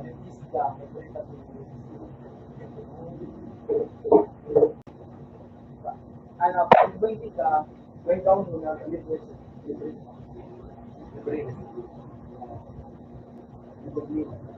yung isda, may balikat yung ano, pag 20 ka, may down mo na, libre. Libre. Libre. Libre.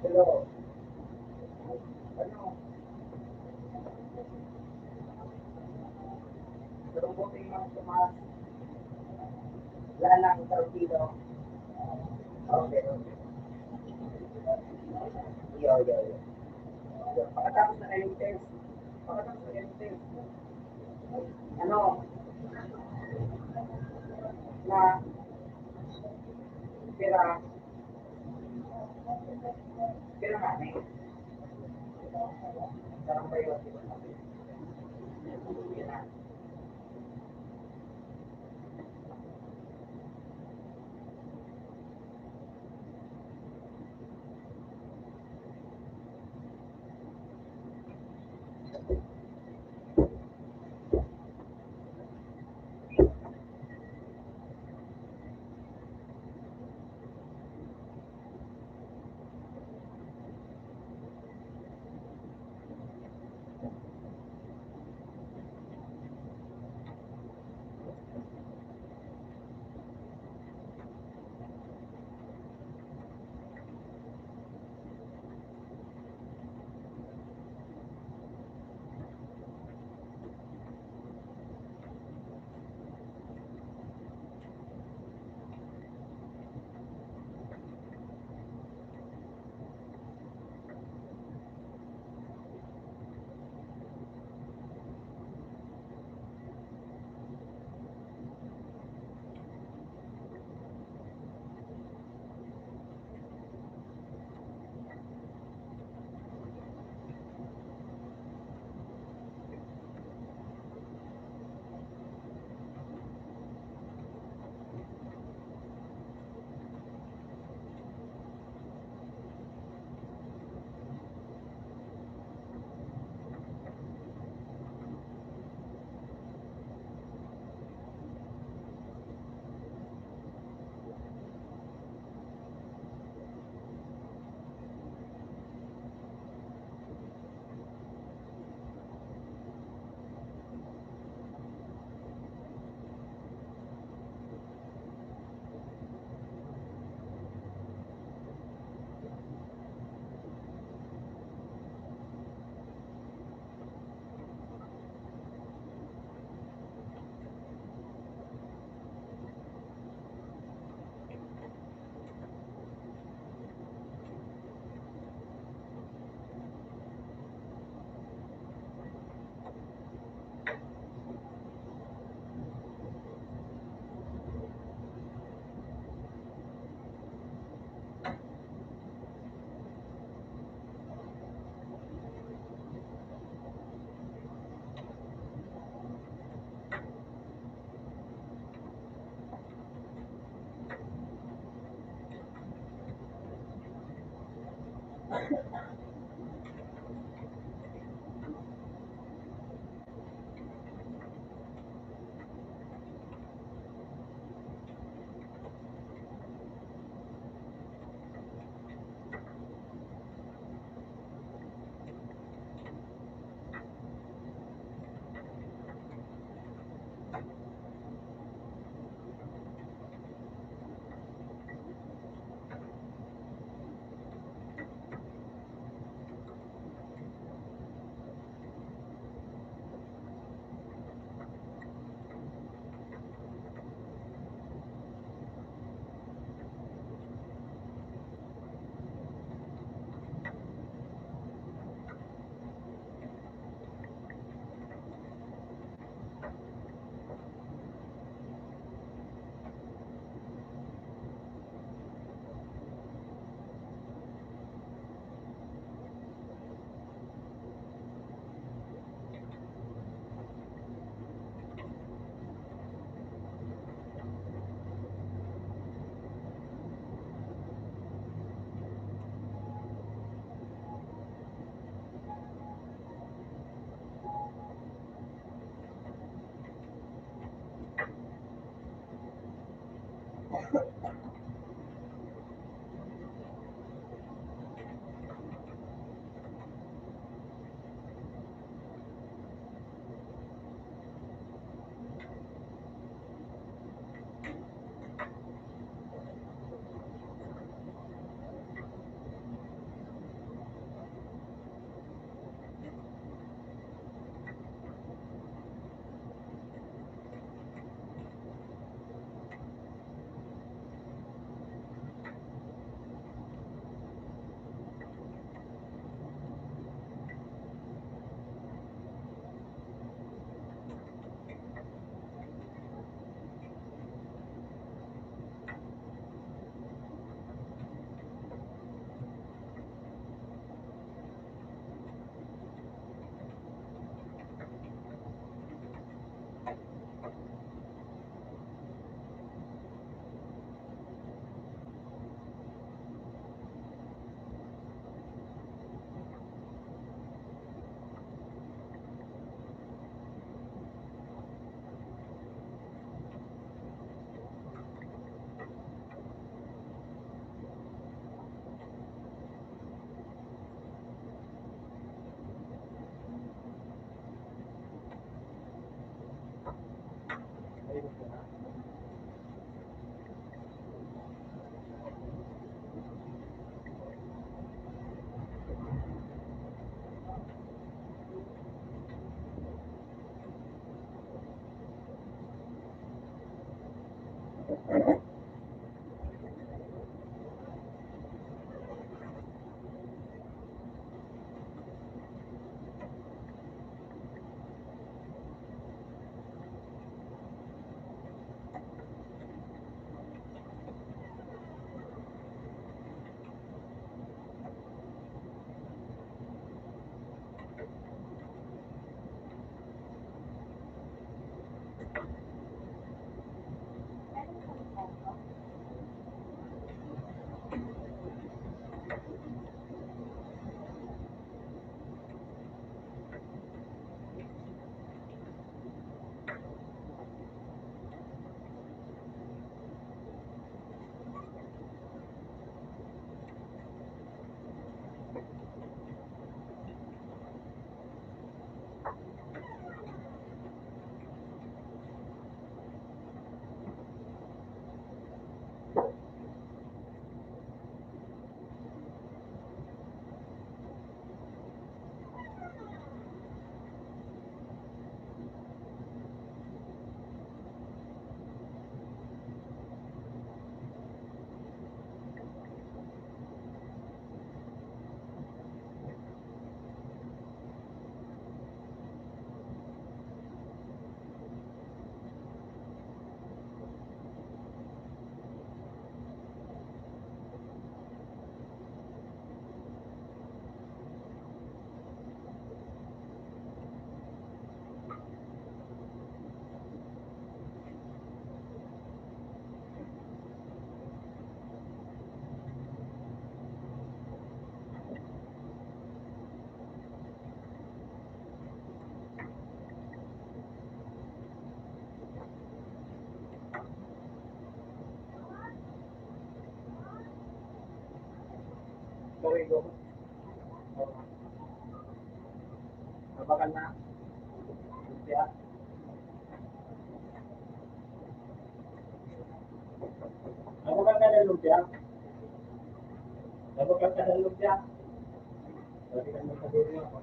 Pero, ano, pero buti yung tumaas, wala lang torpedo. Okay, okay. Yo. Pagkatapos na kayo test, pagkatapos na kayo test, ano, na pira, pira kami. Sarang kayo, di ba? Pira. Gawin ko. Nabakan na. Lumpia. Nabakan ka ng lumpia. Nabakan ka ng lumpia. Sabi ka ng sabihin mo.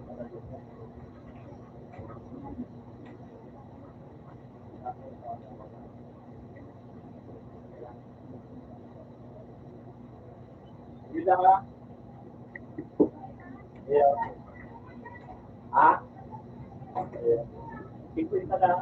Bisa ka? Iya. Ah? Iya. Ito isa ka.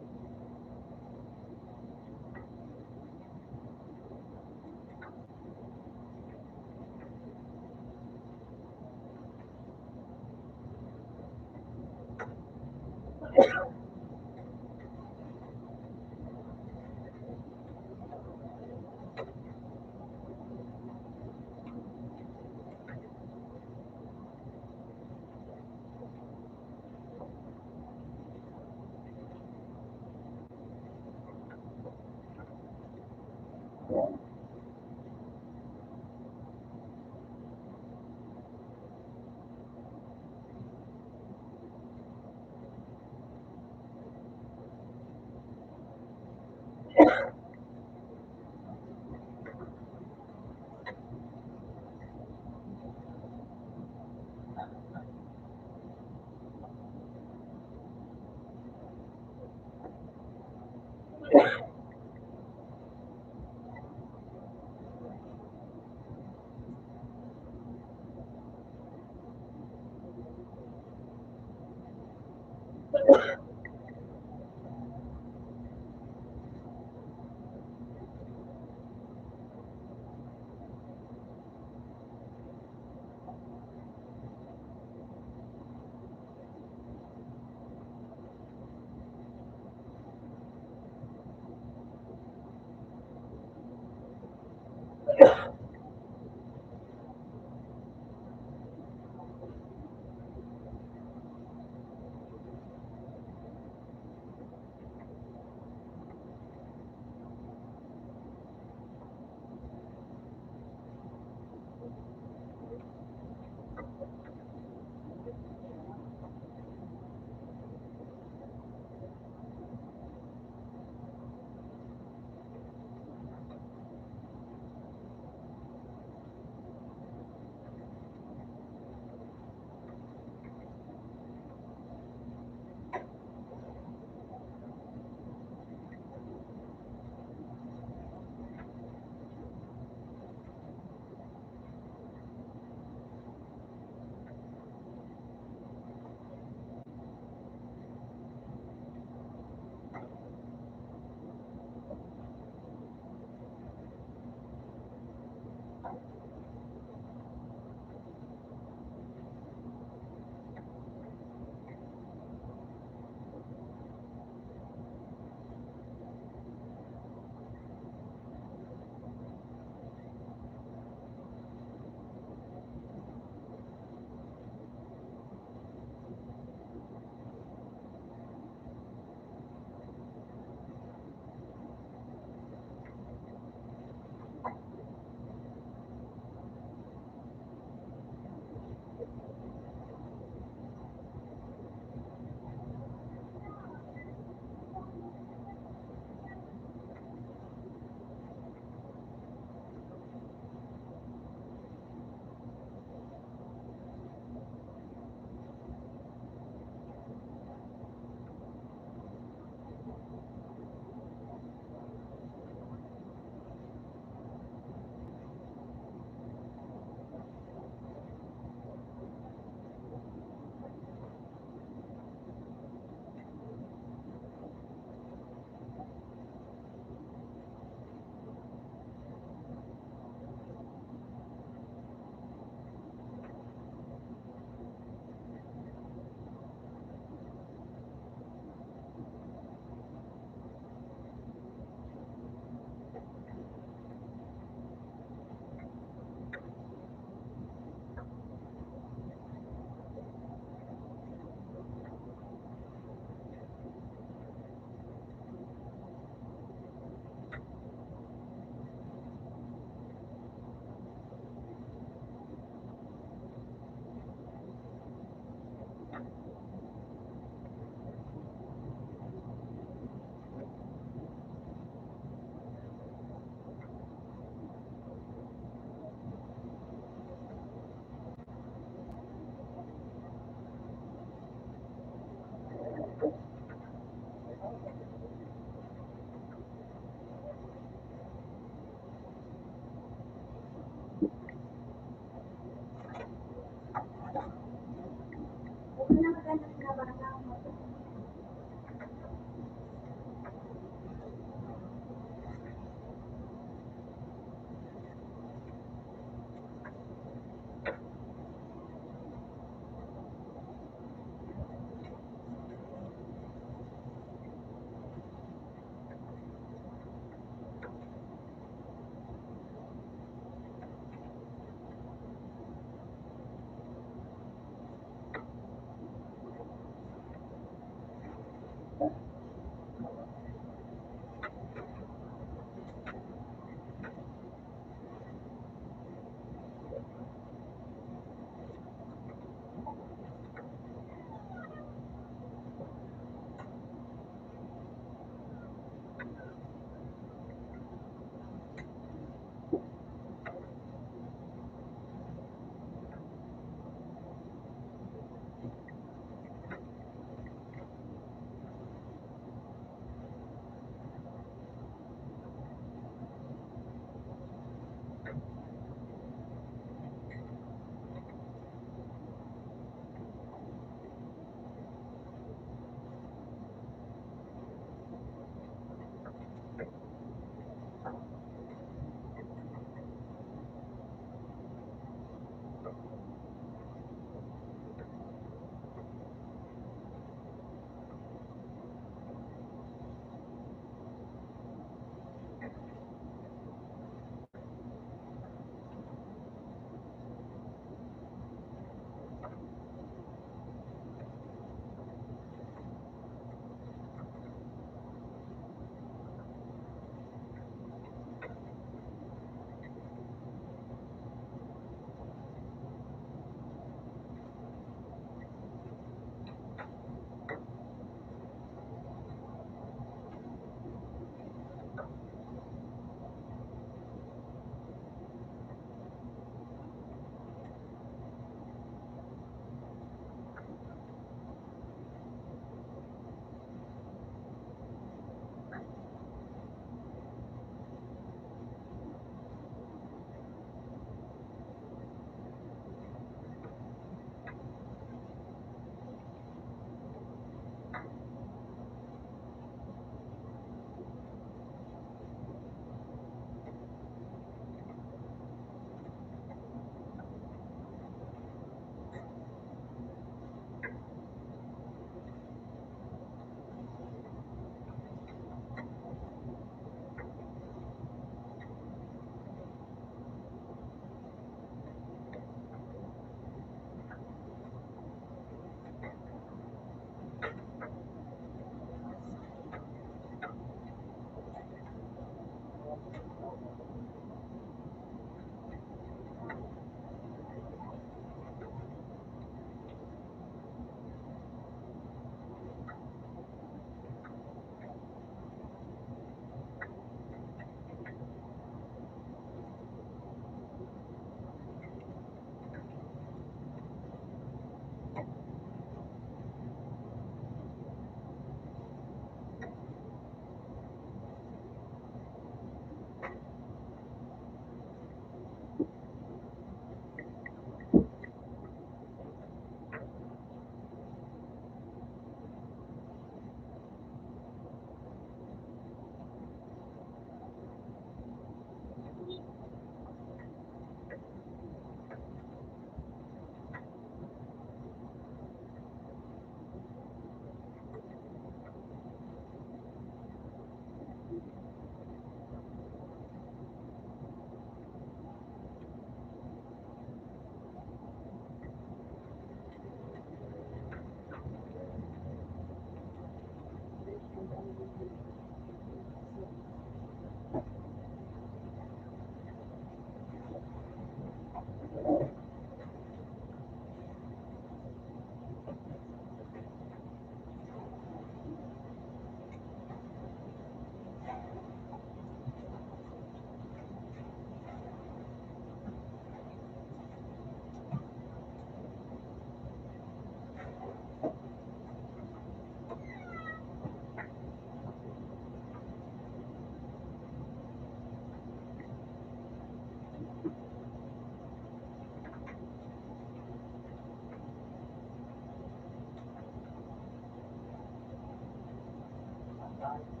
Ano,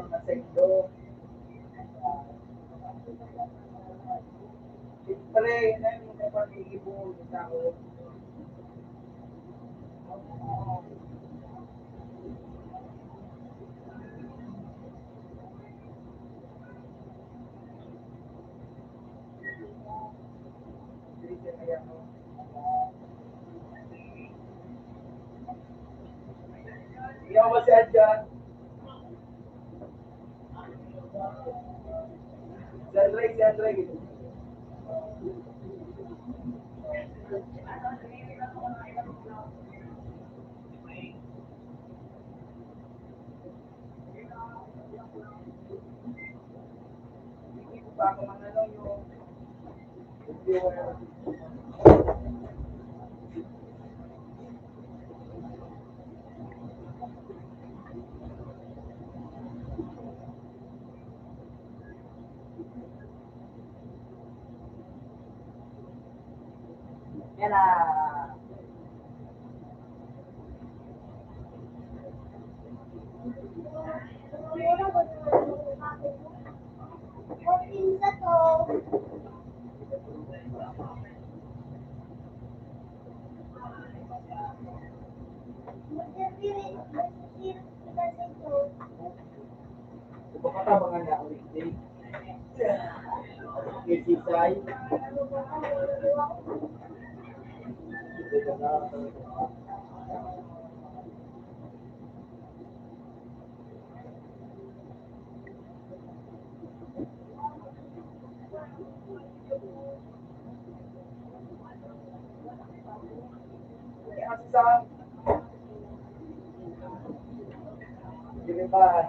nasekdo. Siyempre, yun na yung mga pag-iibon sa tao. Hindi siya kaya mo. Hindi ako masyad dyan. Sandray. Hindi ko pa ako manalo yung viewer. Yan na. Baka tabangan niya ako weekday. Kisisay. Kasi sa diliman,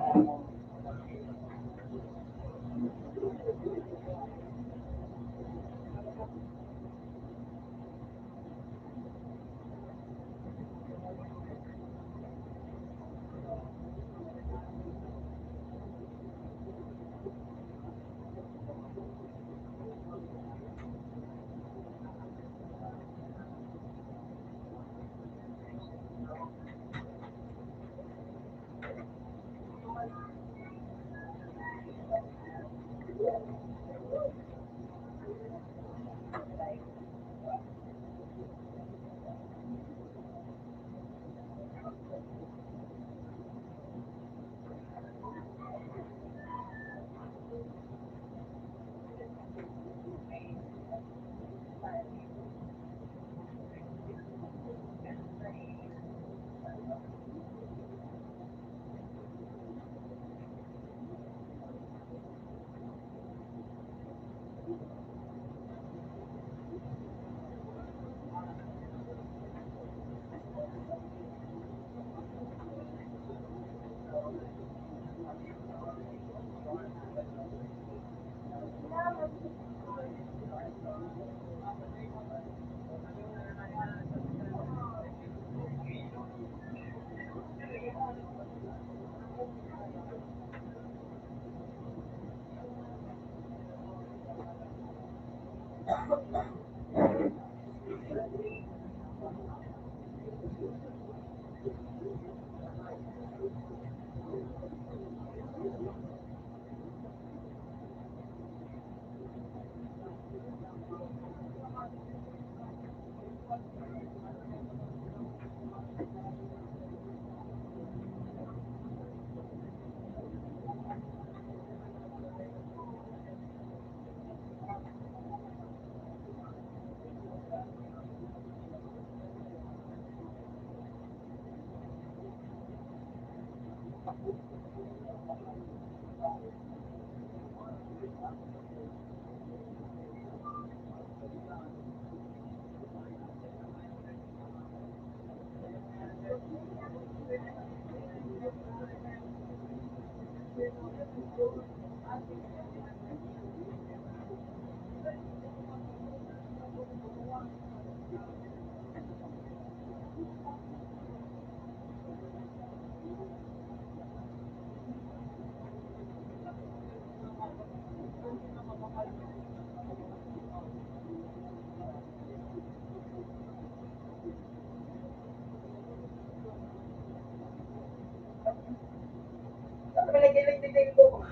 Ano ba nagilig-lig ko?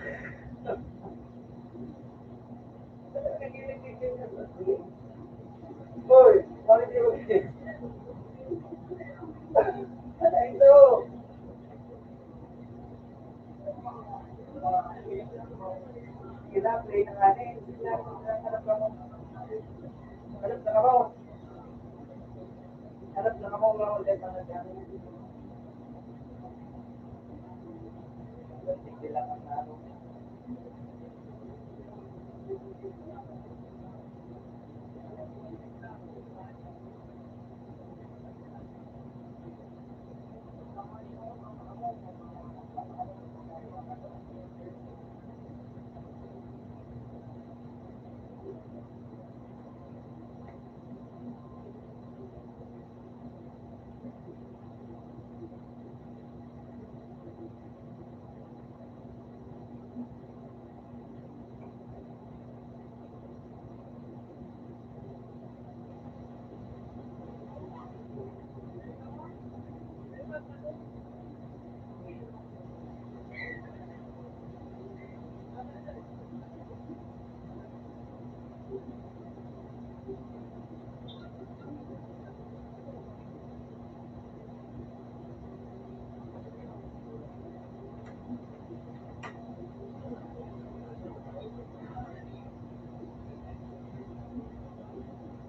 Nagilig-lig ko. Hoy, bakit di mo ano ito? Kira, play na natin. Hanap ka mo. Hanap na ka mo. Hanap na ka mo mga ulit na nandiyan. Sige lang ang ano.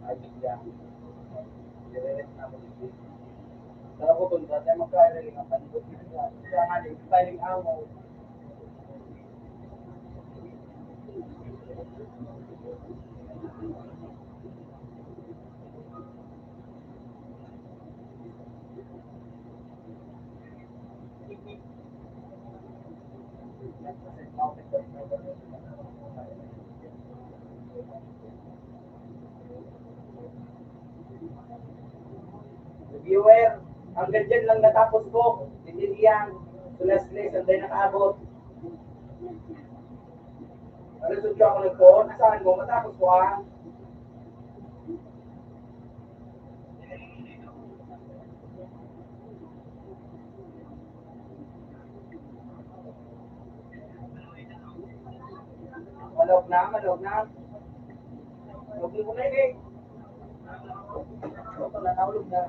Ay, siya. Dire-direct na mo. Sarap ko kung dati magkailig ang panibot. Kaya nga, styling amo. Viewer, hanggang dyan lang natapos ko. Hindi yan. Sulas-les, anday nakaabot. Ano sudyo ako nagpoon? Saan mo? Matapos ko ah. Malog na, malog na. Malog mo na yun eh. Ito na, naulog na.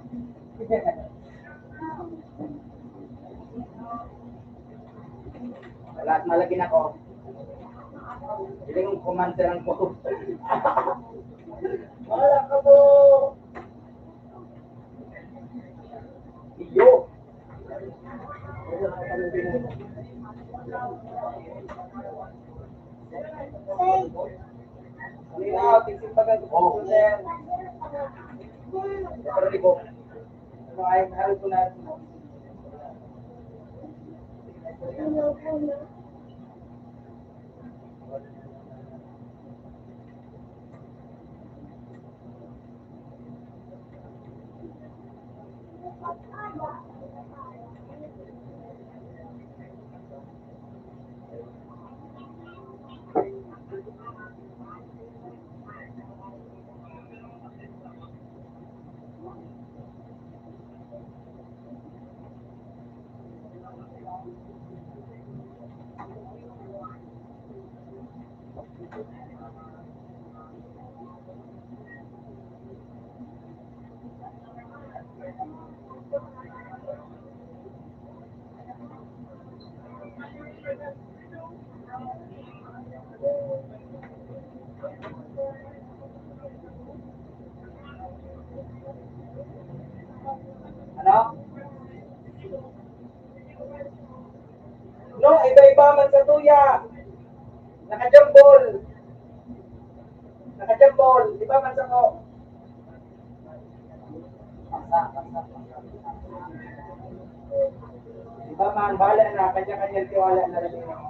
Malagin ako. Hindi kong kumanser ang po. Wala ka po. Iyo. Hindi na, tisimpagan ko po, sir. Pero di ko. Ano ay, mahal ko na. tol. Di ba man ko? Di ba man, bahala na. Kanya-kanya tiwala na rin yun.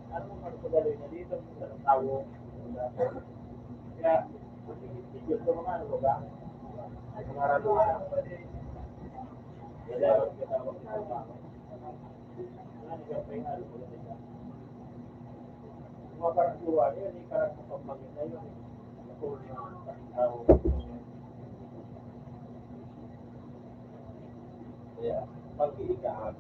Ano mo magpagaloy na dito? Tawo. Kaya, yun ko mga ano ba? Mga ralo na. Wala, katawag ko pa. Ano ka pa yung ano? Mga parang buwa, yun, yung parang kapagmangin na yun. Ako yung tao. Kaya, pag-iig ka,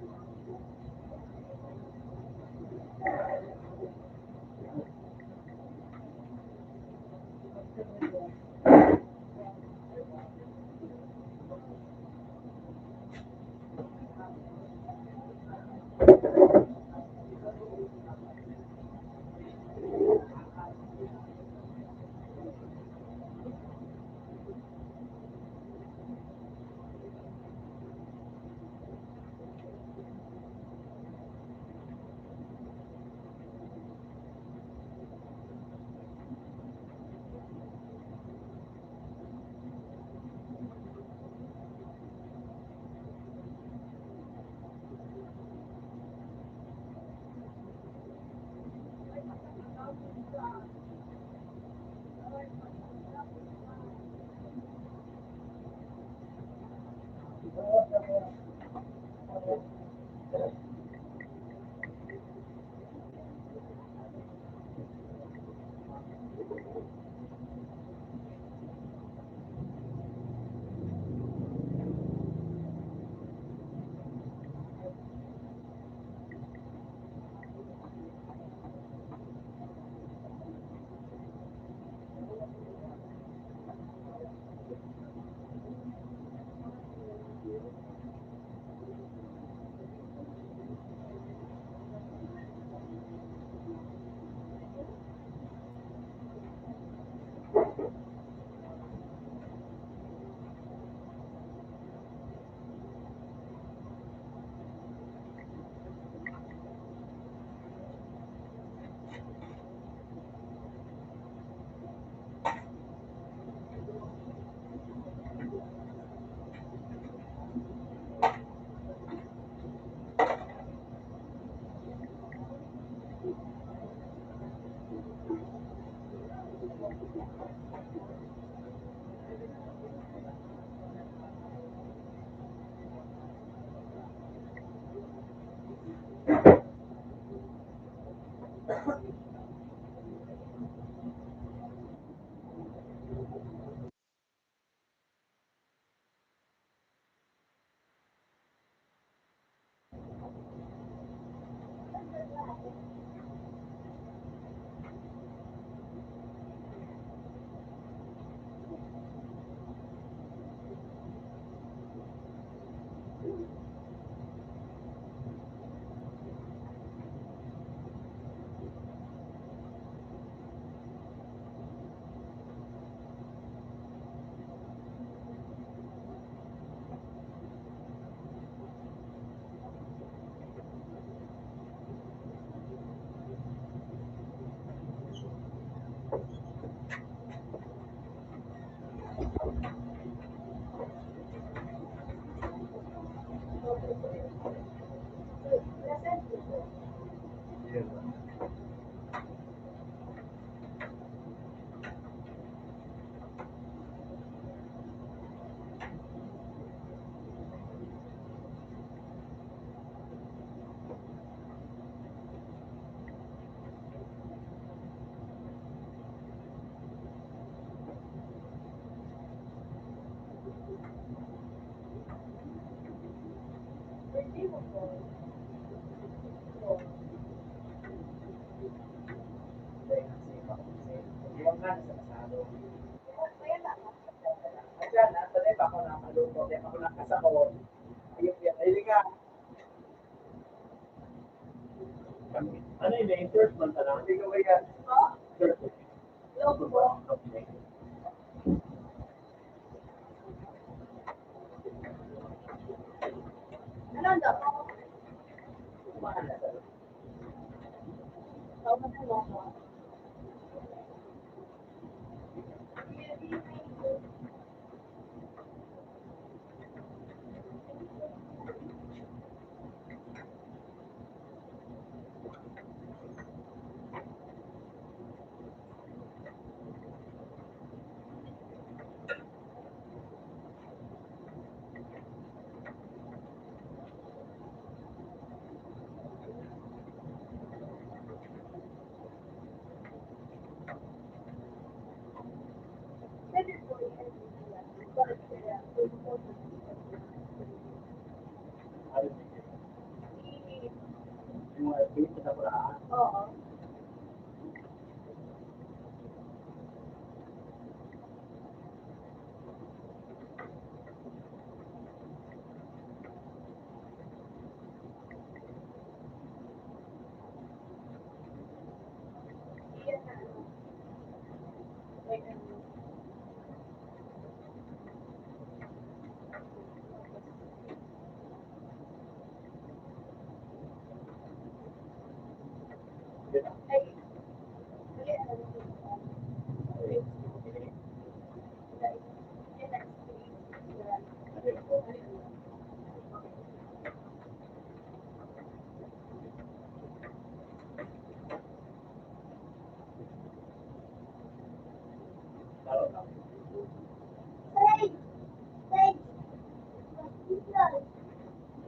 Yung nga sa pasado. Nandiyan na, sanay pa ako nakaluto. Kaya ako nakasahod. Ayun yan. Ayun nga. Ano yun eh? Church man ka lang? Hindi ko ba yan? Church. Yung dito sa Quran.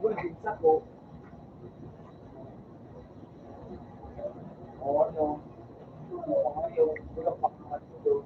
Uy, bisa ko. Oo, no. Oo, yung bulak pa naman ito.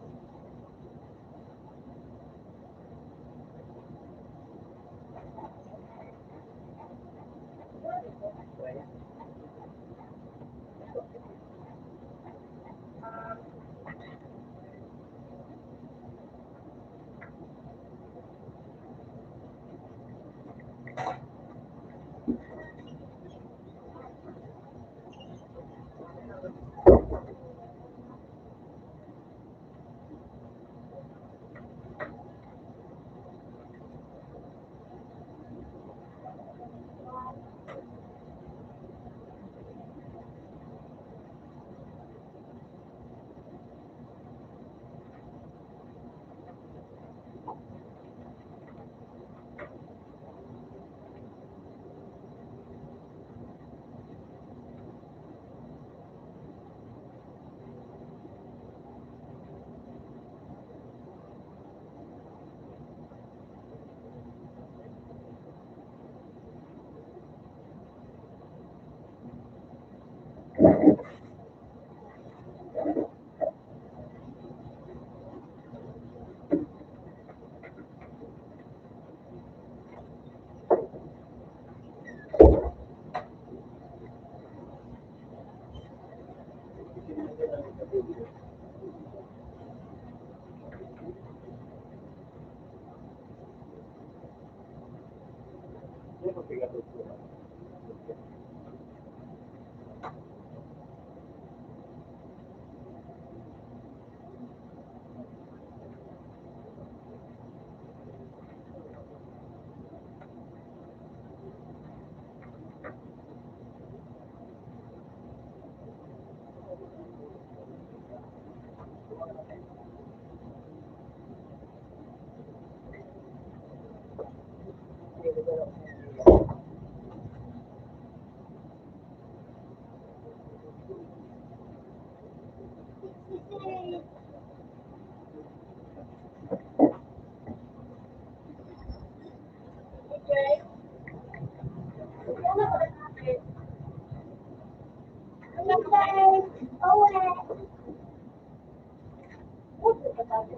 Bakit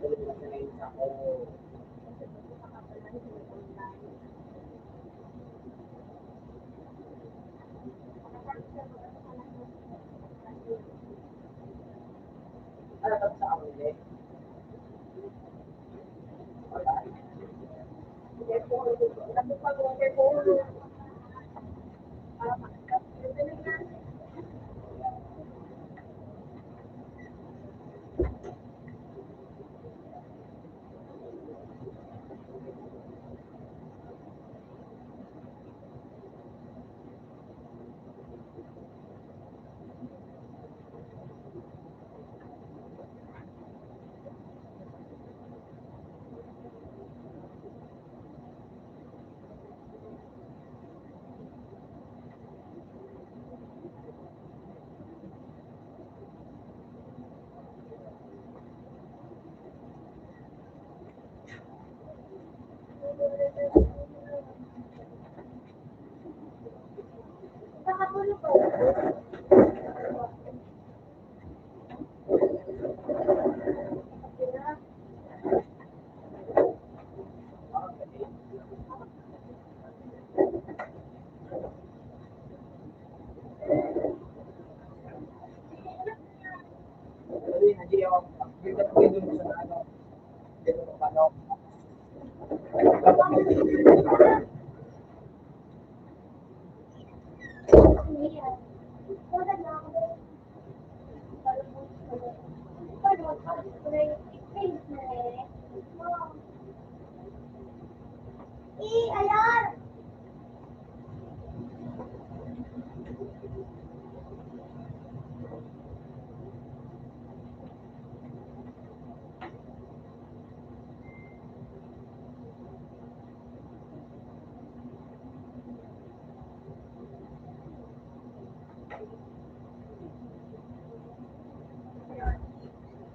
tuloy na ngayon ako? Ano ba sa amin? Wala. Hindi ako, hindi mo sa ano, hindi mo paano.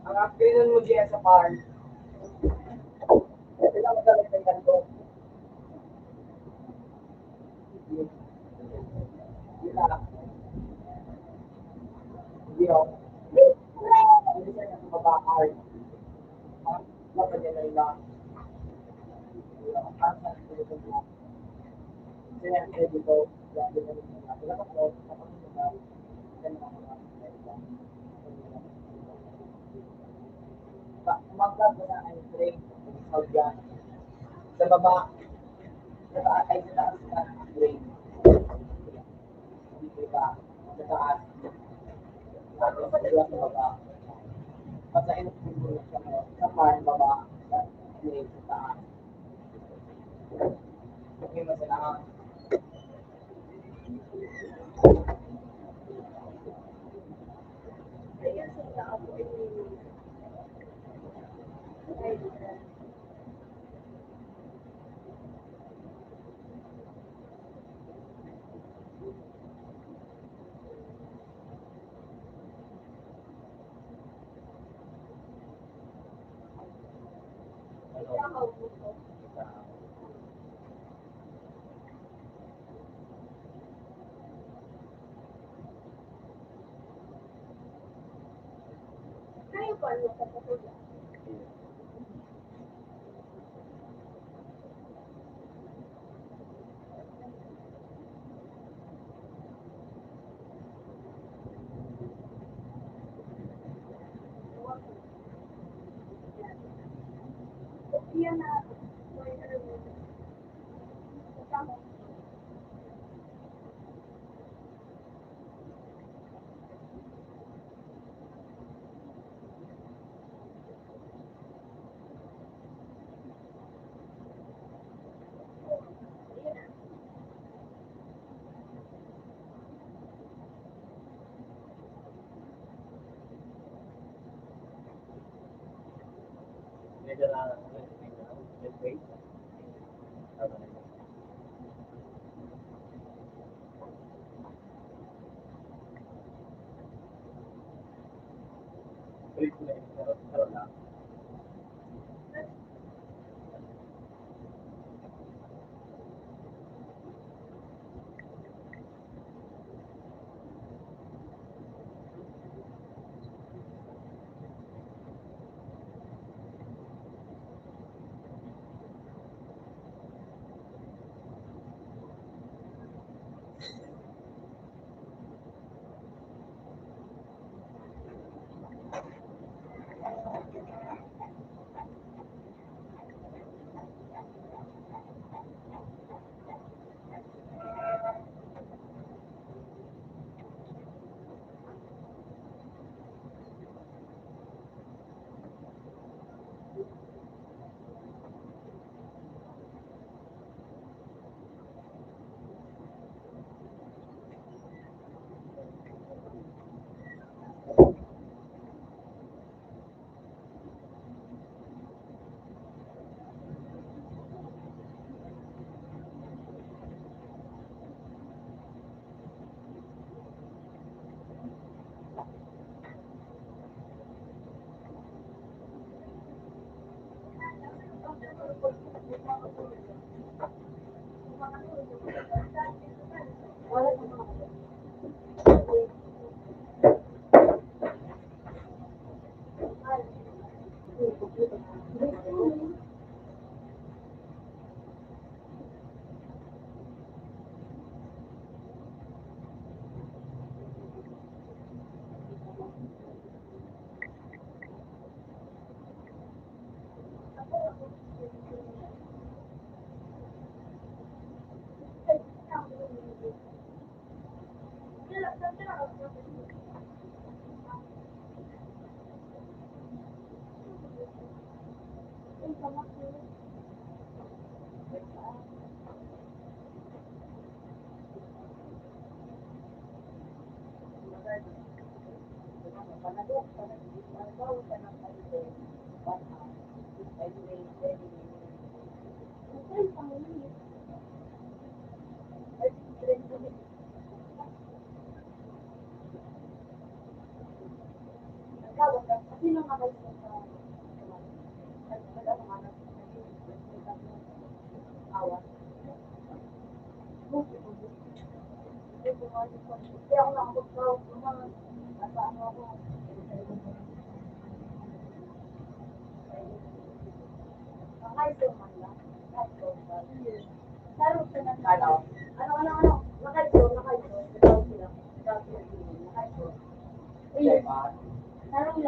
Ang afternoon mo diyan sa farm, kailangan mo talaga ng ganito. Hindi na, hindi ako. Hindi siya sa babakar. Dapat niya na ilang. Ang sa tulog mo. Kasi yan, dito, lagi na rin yung natin. Dapat mo, dapat mo na, yan ang mga Kumagkag mo na ang train sa yan. Sa baba, sa taas ay sa taas na ang train. Hindi ba? Sa taas. Tapos sa baba. Pasain mo sa farm baba. Sa train sa taas. Okay mo sila. Medyo na, wait. Wait ko na ito. Ano?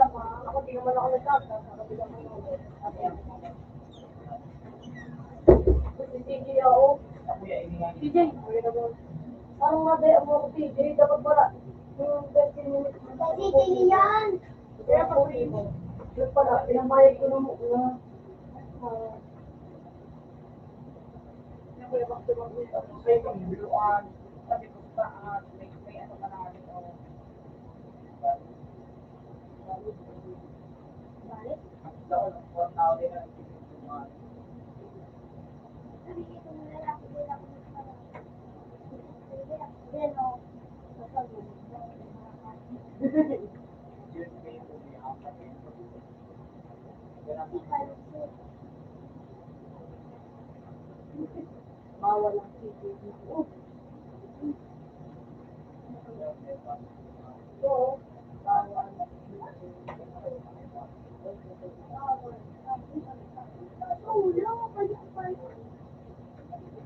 Japan. Ako yan, ini nga. May pagbiluan, sabi ko saan, may ano ka namin, o. Doon, for now, din ang pinituan. Yun, may tumiyak ka din. Ganun ang Mawalang sige. Oo. Bawal.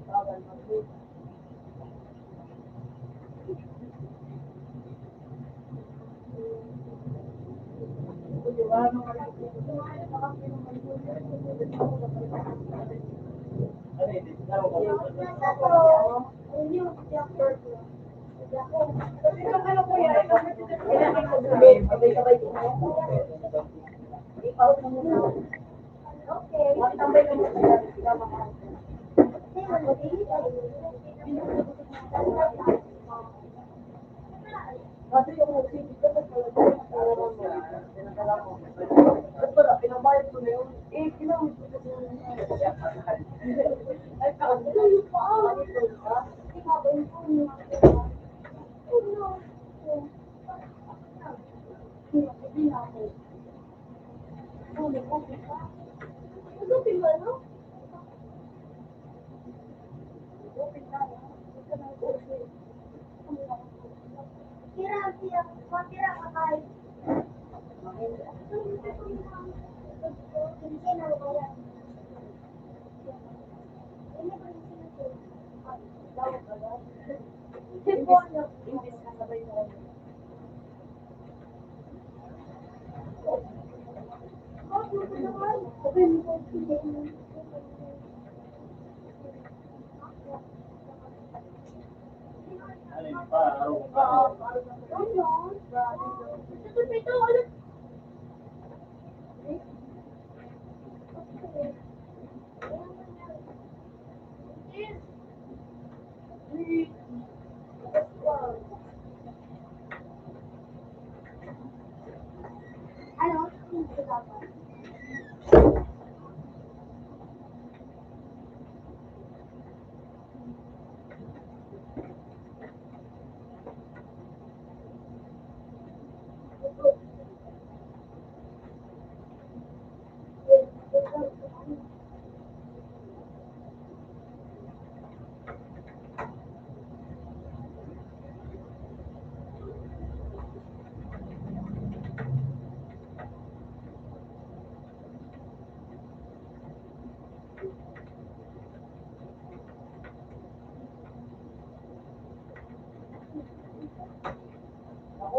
Bawal mag-book. ano yun, Kasi yung music ko, pinabayad ko na yun. Kinamit ko na yun. Ay, yung paa. Manitol ka. Kinabay ko yun. Hindi na ako. Lupin ba, no? Lupin na, no? Ito na yung lupin. Tira ka kahit. ano yun, parang, Ano?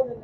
Yung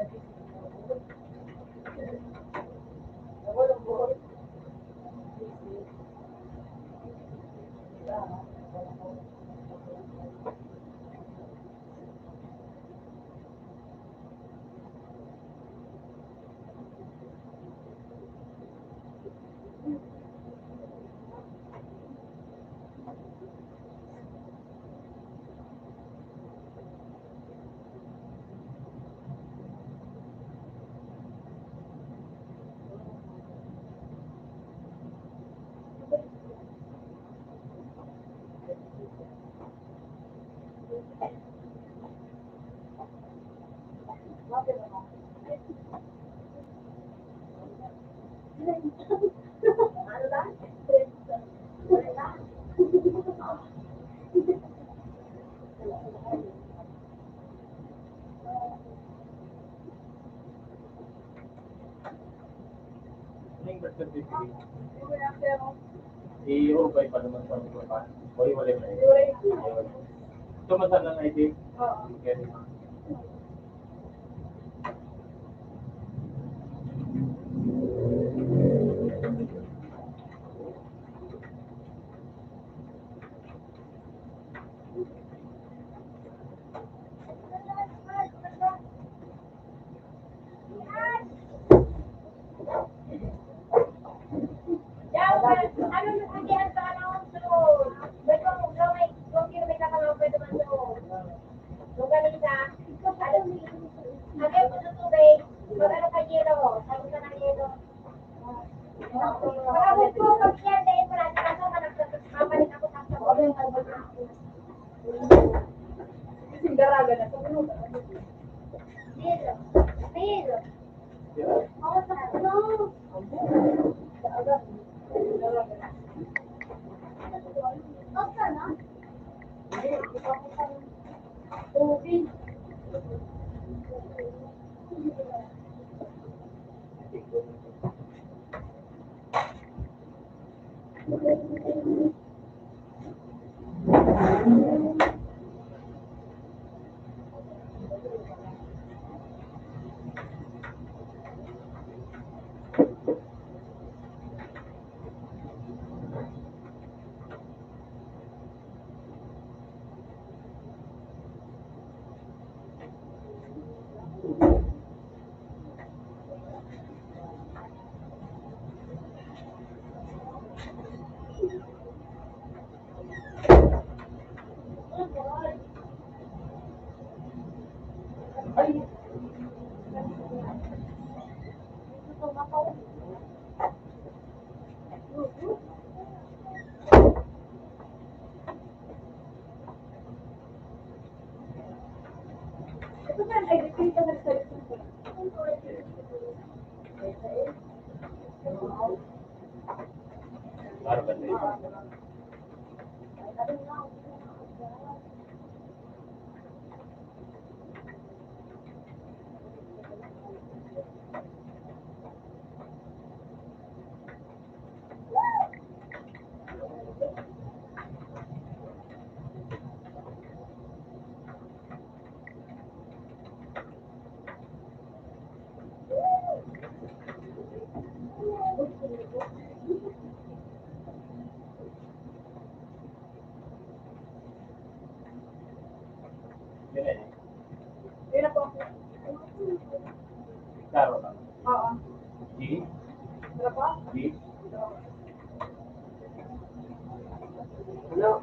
birth certificate. I-urubay pa naman sa mga o iwalay na yun. Ito masal ng ID? Okay. Claro, perfecto. Claro, G, G. Hello.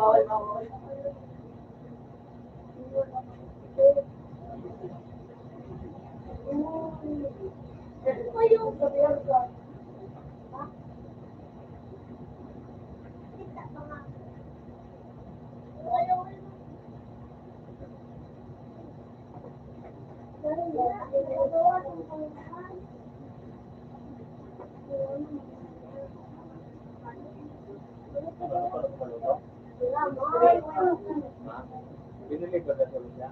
Bawal bawal. Binili ko na siya.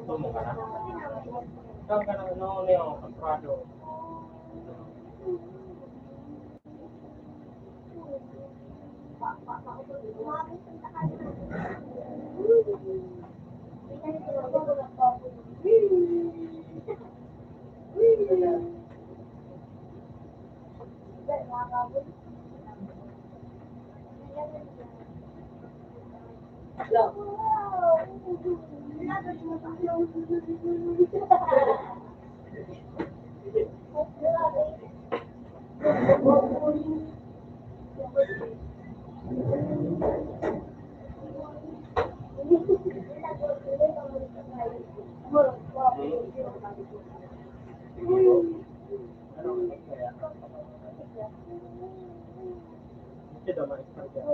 Tumo ka na. Saan ka na ano yung prado? Ito daw ma-expand yan.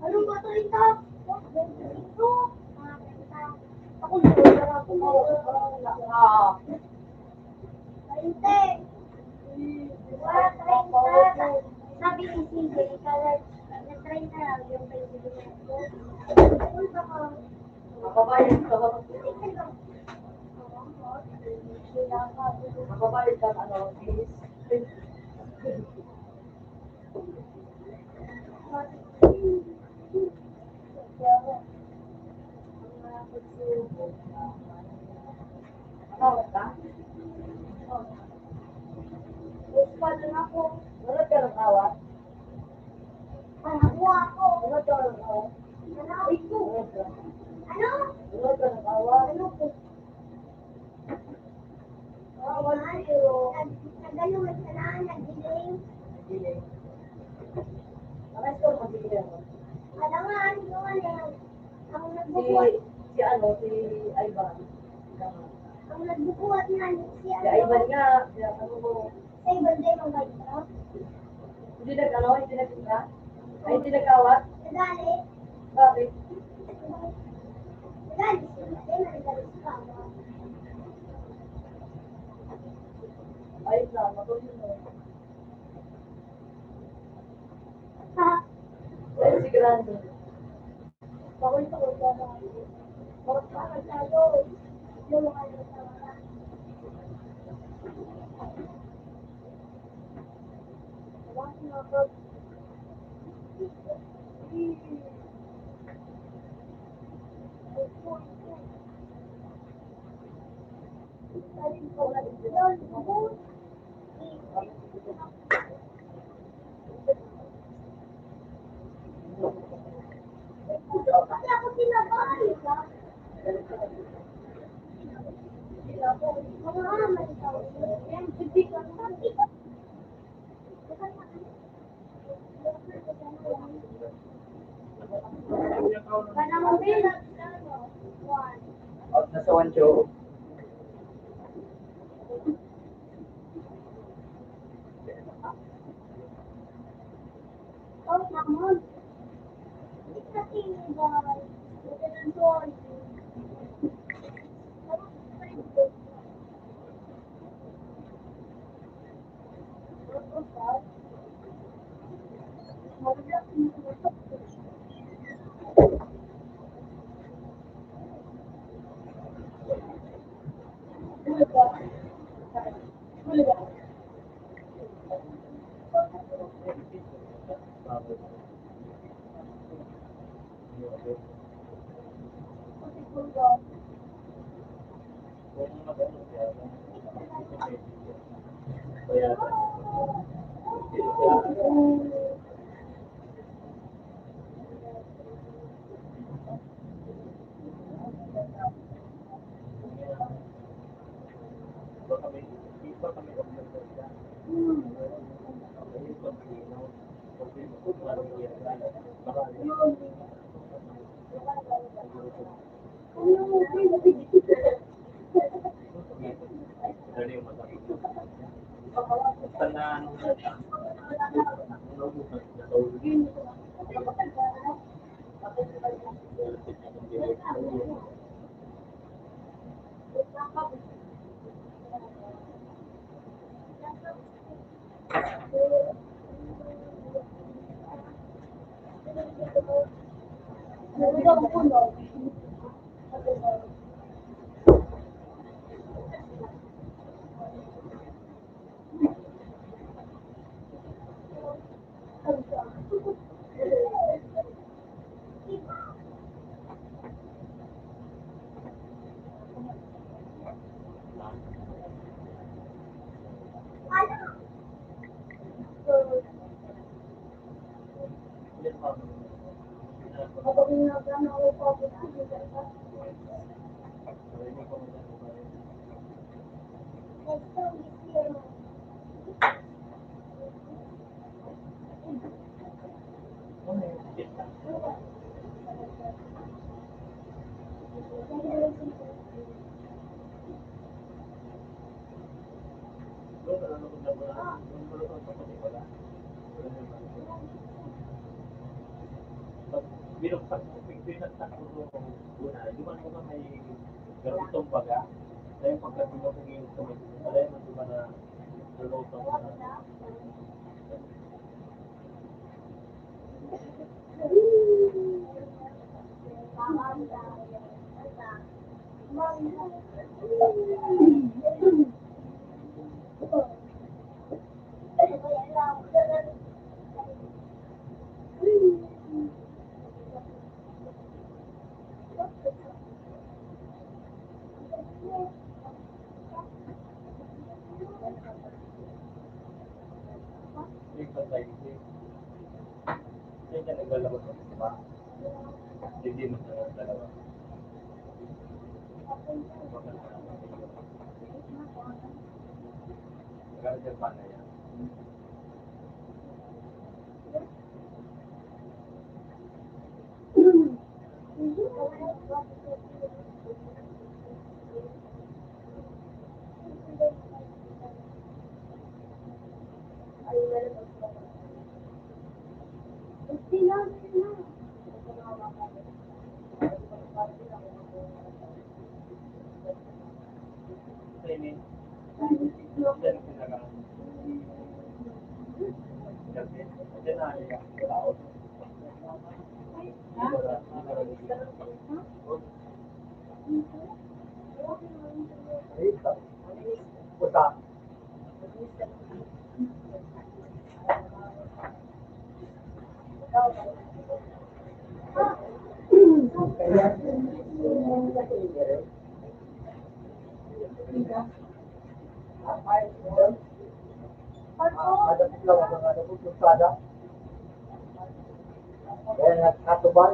Anong bato ito? Ako na ako. Hindi. Sabi ni CJ, na-try na lang yung kaibigan ko. Mababayad ka ba? Mababayad ka ano, fees? Tawag ka? Paano ako? Nunod ka ng awat? Ako ako. Nunod ka ng awat? Nanawin ko. Nunod ka. Ano? Nunod ka ng awat? Ano po? Nagano man sa naan, nagdiling. Hindi. Nakais ko mag-ibig ako. Alangan, yun eh. Ang Si, nagbubuhat. si ano, si Ivan. Ang nagbubuhat na Si Ivan nga, siya ano ko. Sa ibang day, mga ito. Hindi nag-ano, hindi nag-isa? Ay, hindi nag-awat? Nagali. Bakit? Nagali sila. Nagali sila. Ayos lang, matulog mo. Ha? Ayos si Grande. Bawal sa kanya na. Bawal sa kanya. Yung mga nagtawaran. Wala Kasi ako tinapay. Out na sa one show. Oh, naman. Kasi, Kung magano siya, kaya iba kami organization. Ayun, pag-inaw. Binuksan ko, pinagtak ko doon una. Di ba naman may garutong baga? Dahil pagka binuksan ko, alay mo diba na lulutong na. Yung patay, hindi ka naglalabas ng iba. Hindi mo sa dalawa. Magkakaroon pa na yan. Training. Yan ang pinaka- Yan na yung tao. Puta. Kaya, madapit lang ako nga nagpupuntada. Kaya nagkatubal.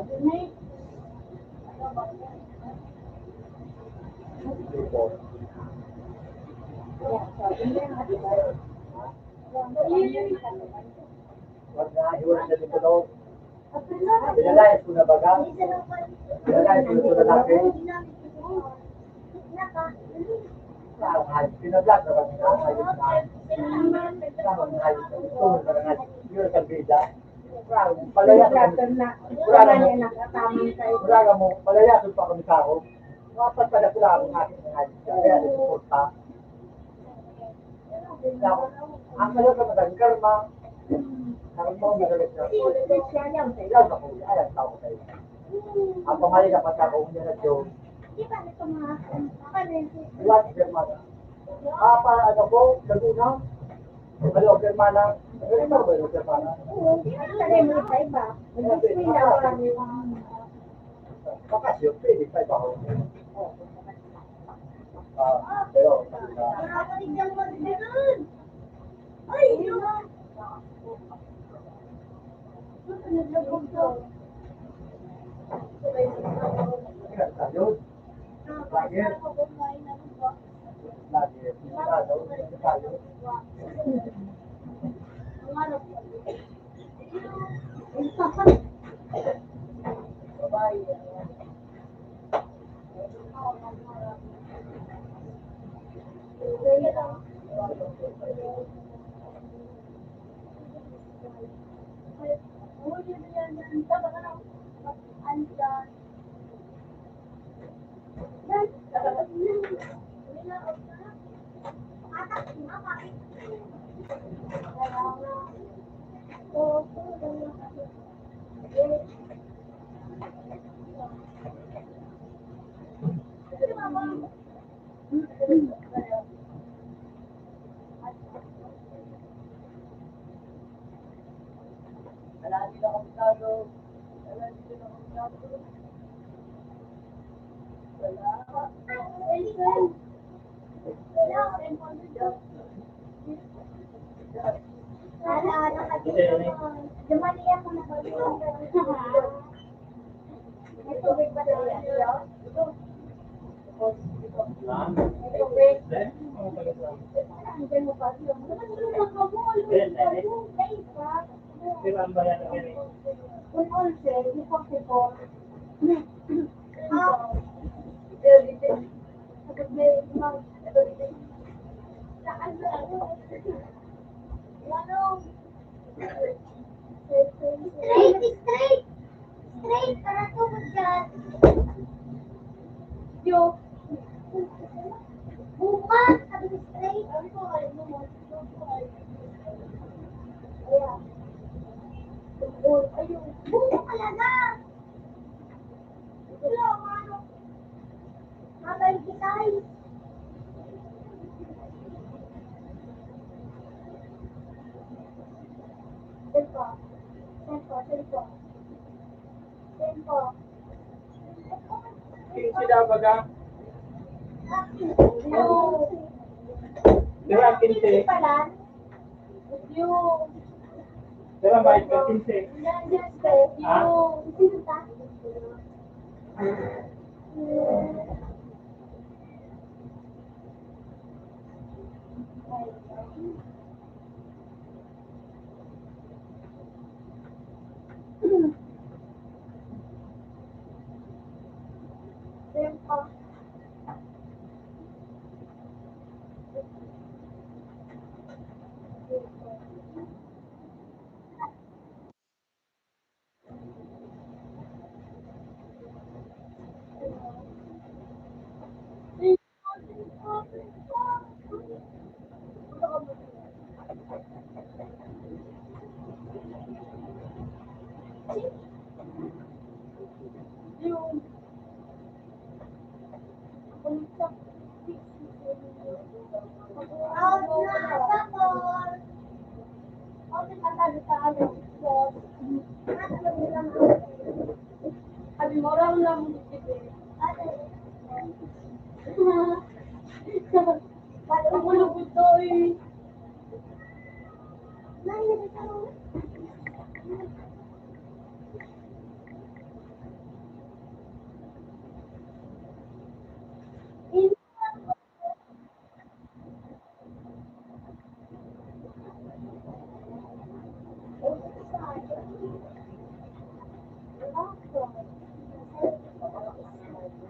Wag na, iwan na dito daw. Pinalayas ko na baga. Pinalayas ko na lalaki. Pinaglag na kami na. Yun sa bida. Palayasan na. Wala mo, palayasan pa kami sa ako. Wapat pa na sila ang aking mga kaya nisuporta. Ang kayo ka magaling karma. Karma mo magaling na. Ilaw na ko, ayaw tao kayo. Ang pamali na patakaw niya na Diyos. Iwan si Germana. Apa, ano po, Laguna? Ano, Germana? Ano ba yung Germana? Bakasyon, pwede pa iba ako. Pero, ayun, lagi, lagi, sila baga. Pero ang kinse. Pero ang bayad ka kinse. Ha?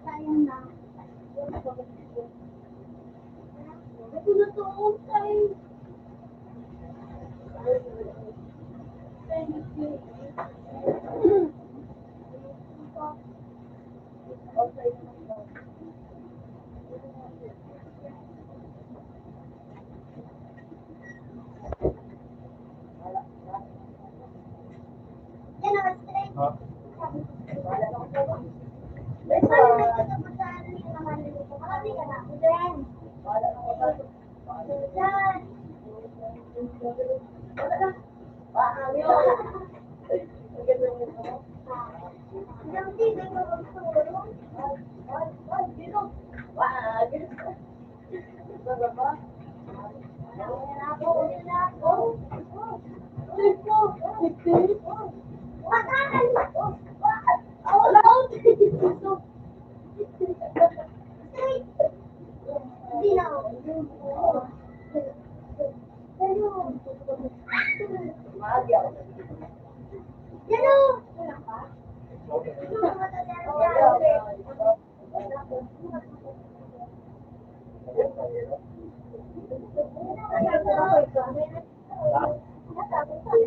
Sayang na. Ito na to, tayo. Yan ang straight. Ha?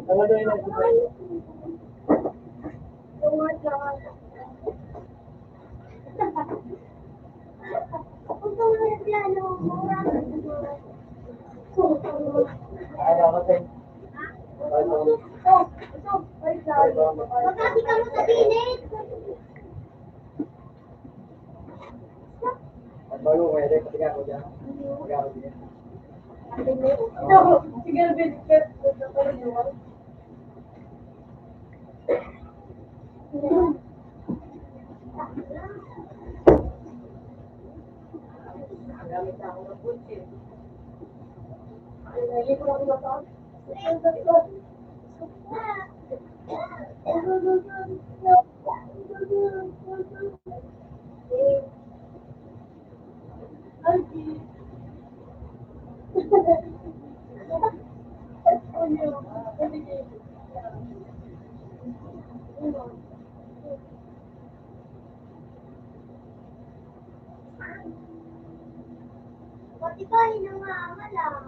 Ano daw yun? Ano kasi? Magkati ka mo sa bilit. At bago mo yun, pati ka ako dyan. Mag-aaral din. Sige, bilit. Pati ba hinangangal ah?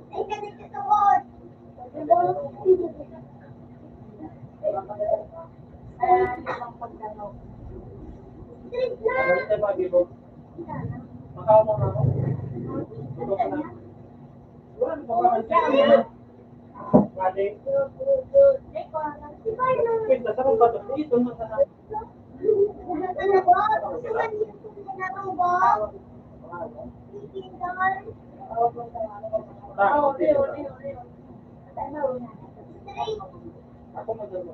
Ay, ganito sa wall. Straight na. Ano tayo mag-ibo? Makaw mo na ako. Ibo ka na. Wala, makakansin mo. Mali. Wait, nasaan ba ito? Dito, nasaan? Ano ba? Saan yung ba? Straight. Ako madalo.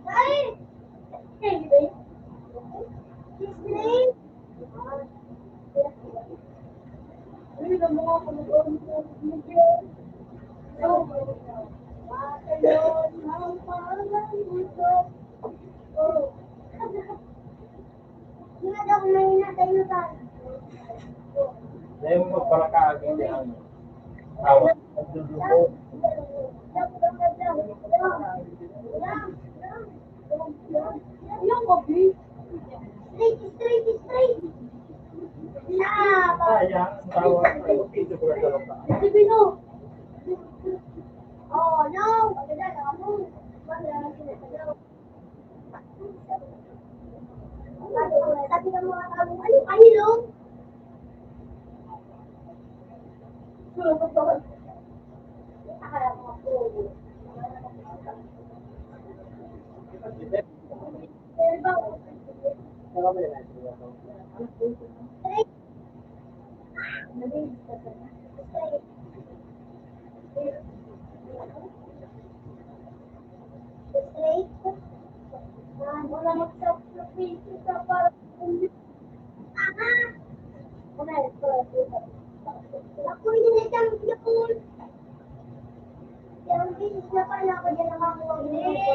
Ay! Straight. Dahil mo magpalakaagin niya ang tawag. Nagdudugo. Straight. Sayang, ang tawag. Ay, pito ko na talaga. Oh, no! Sabi ng mga tao, ano kayo? Akala mo ako. Pero ba? Straight. Straight. Wala magsa-pito sa para. Aha! Ako hindi na siyang Siya pa na ako dyan nakakuha nito.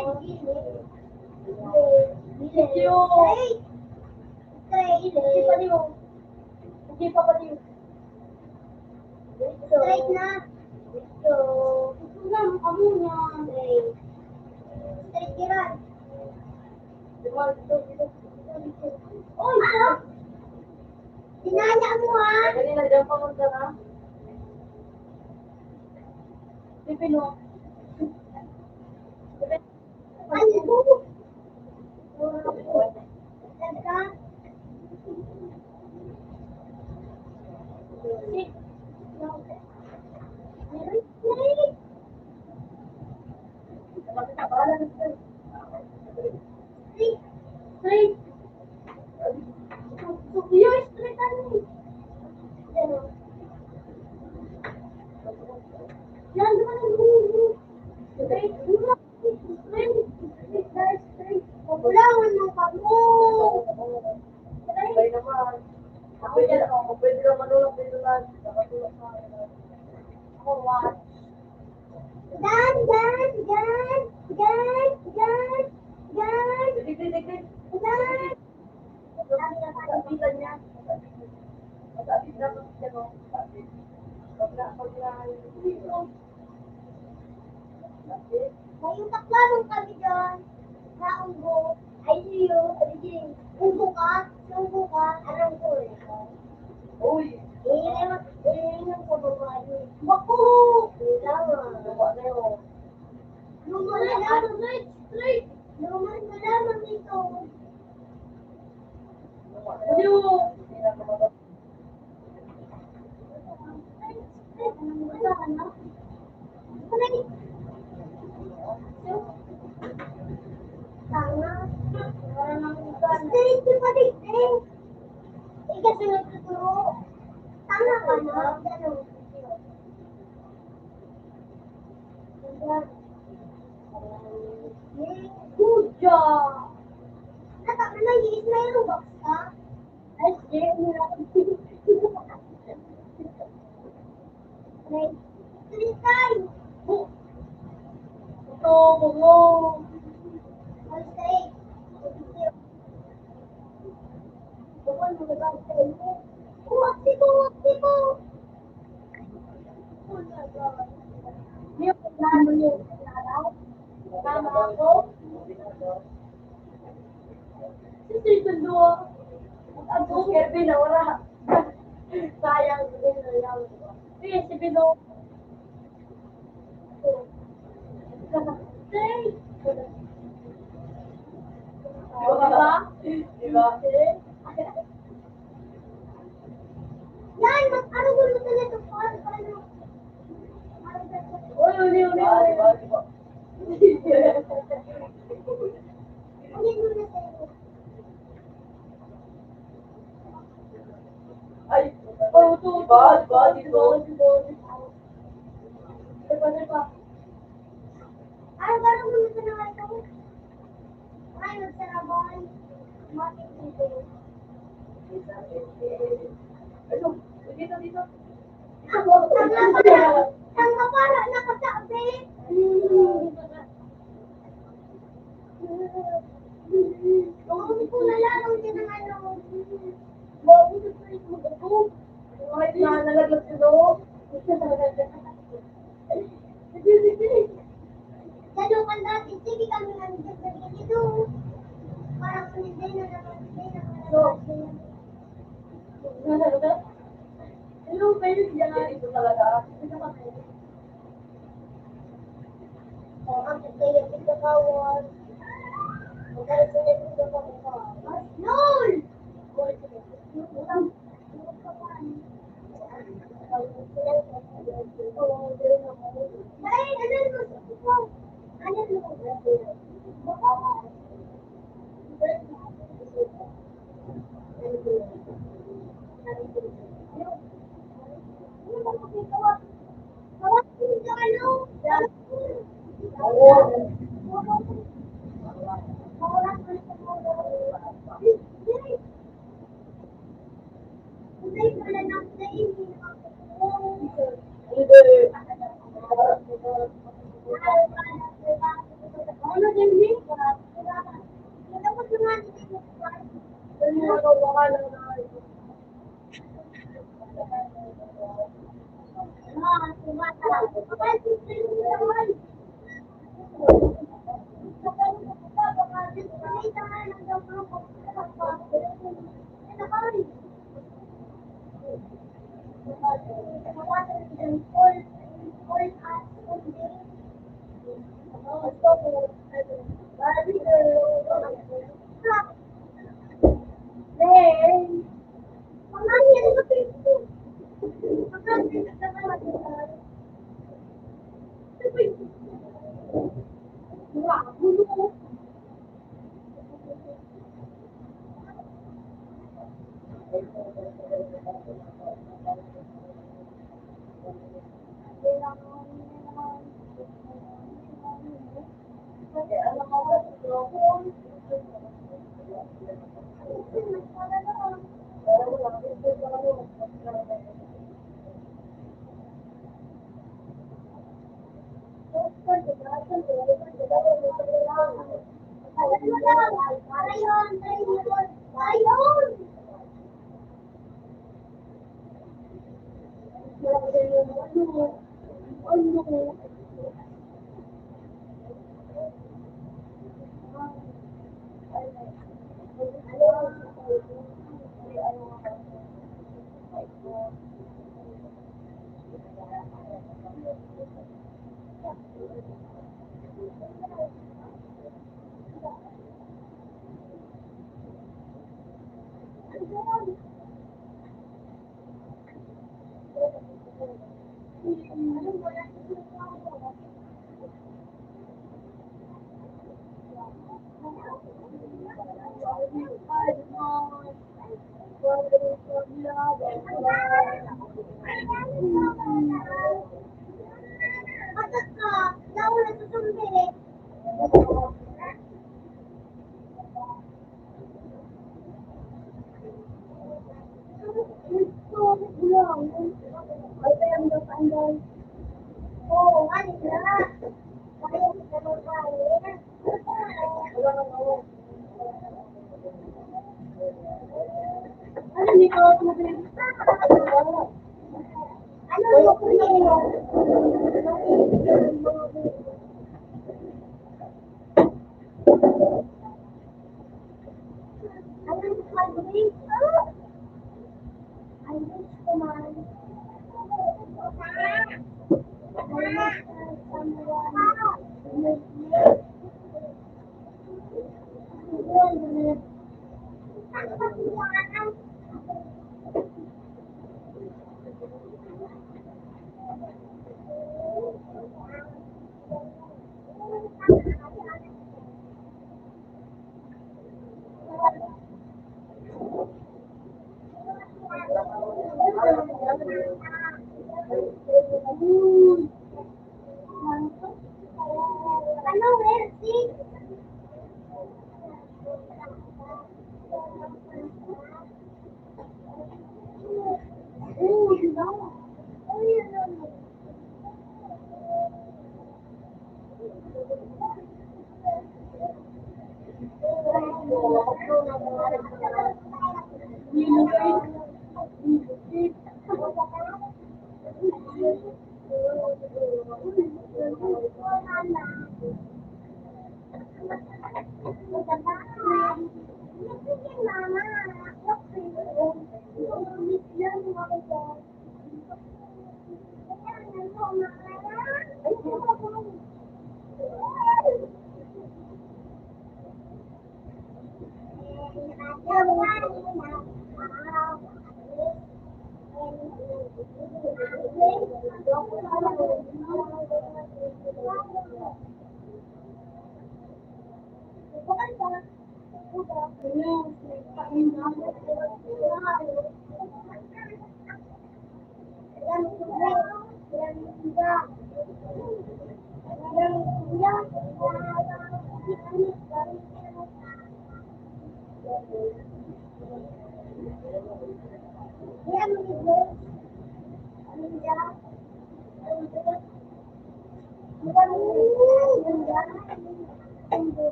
Straight! Straight! Hindi pa niyo. Hindi pa pa niyo. Straight na. Ito. Ito lang, kamo niya. Straight. Straight kiran. Oy, stop! Dinaya mo ha! Kanina dyan pamunta na. Pipino. Ano po? Ganda. Six. Straight. Straight. Straight. You're straight ano eh. Yan, di ba nag-move? Straight. Straight. Straight. Straight. Wala, walang kamo. Sabay naman. Pwede lang manulong dito lang. Nakatulog na. Ako, watch. Gan. Dikit. Gan. Kapitan niya. Masabit na kung siya no. Pag na May utak-lanong kami dyan. Sa unggo. Ay, iyo. Unggo ka? Anong ko eh? Uy! Iinom ko babae. Baku! Lupa na yun. Straight. Luman na lamang ito. Lupa na yun. Hindi na kumabot. Straight yung pati-straight. Ikaw sa nagtuturo. Tama ka na. Ganun. Good job! Nataka na yung mayroong box ka? Ay, sige. Three times. Ito, bungo. All straight. Bukol mo na ba ang straight mo? Wakti ko. Oh my God. Hindi ako plano niyo. Tama ako. Si Sundo. Ako, Kevin, na wala. Sayang din na yan. Sige, si Pino. Straight. Diba? Yan, ano gulo na nito? Paano? Uli. Diba? Ano yung gulo na sa'yo? Ay, Diba? Ano gano'n gulo na naman ito? Ay, magsarabon. Matik dito. Ano? Dito. Tangga para nakasabi. Kung ko nalalong din ang ano. Bago sa straight mo ito. Kahit na nalaglag sino. Sige. Gano'n kan dati. Sige kami nandiyan sa dito. Parang hindi na naman. Hello, pwede siya nga dito talaga. Ang kaya dito kawan. Magkala sa dito kawan. Nol! Ay, ano mo?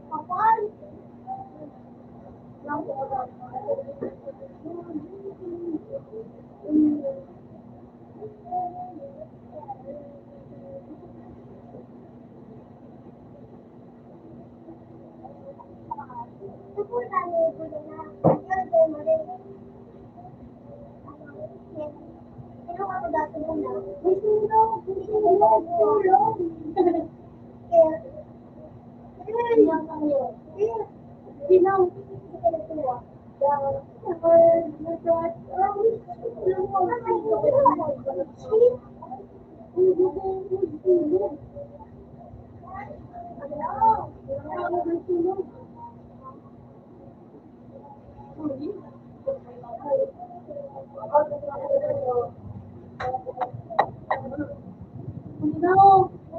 Kapal. May tulong. No, ano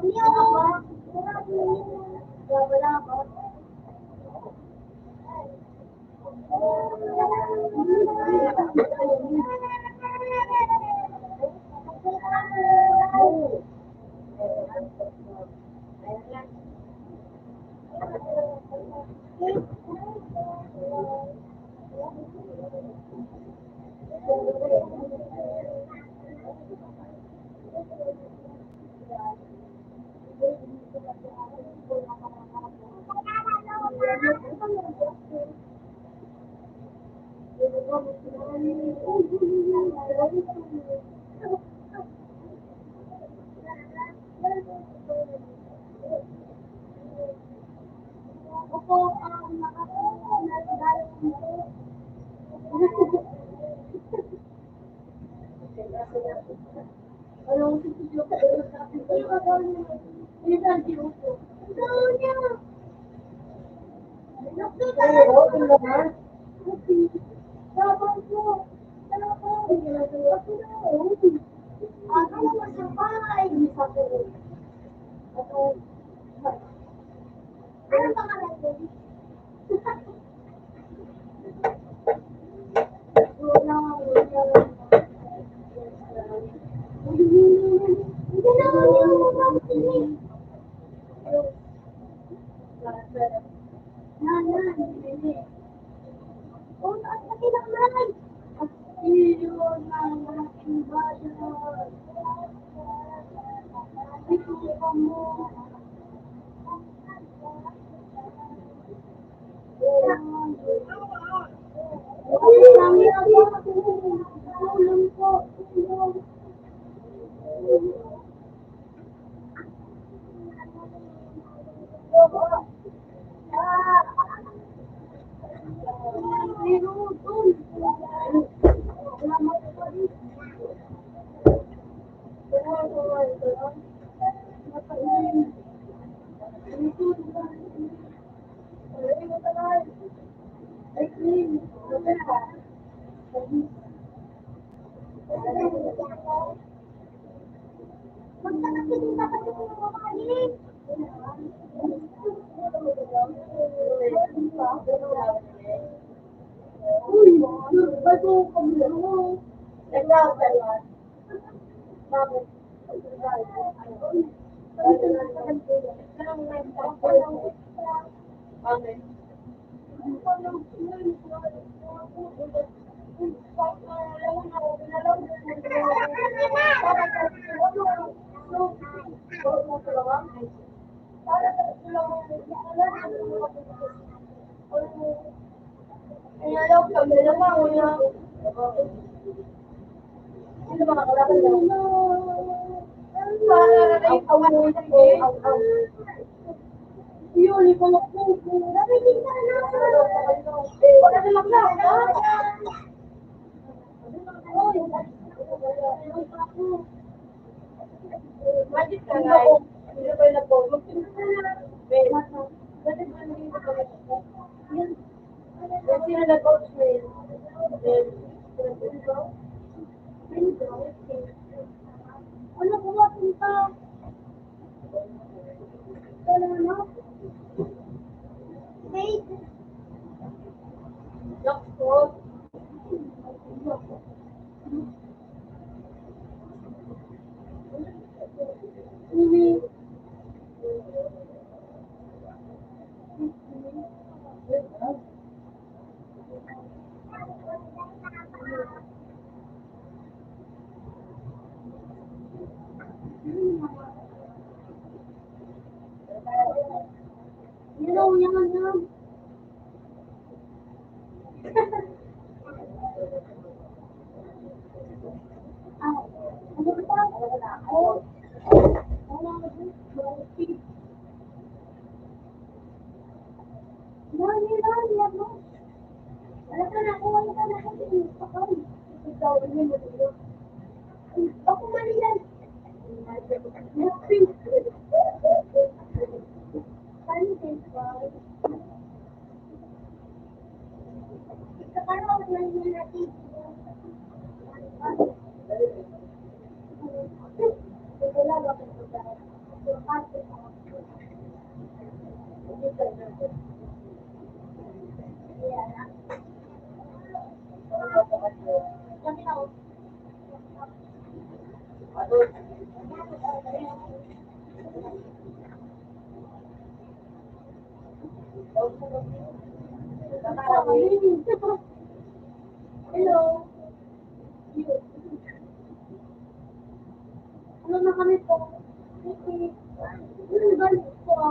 pangalan ko? Jackpot. Ini. Yan. Ah, ano ba? Oh. Ako man yan. Hello. Ano na kami po? Ano ba po?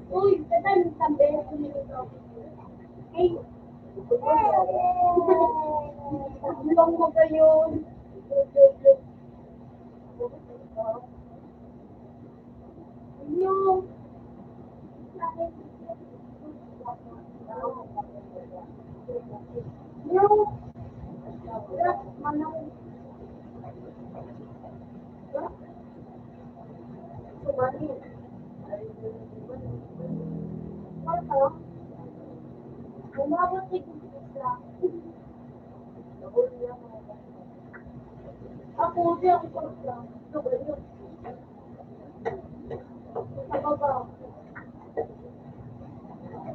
Uy, katan sampai Hey. Tulong mo kayo. Yung manang sumali. Ano? Umabot si Kuya. Ako, di ako pagka. Ito ba yun? Sa baba.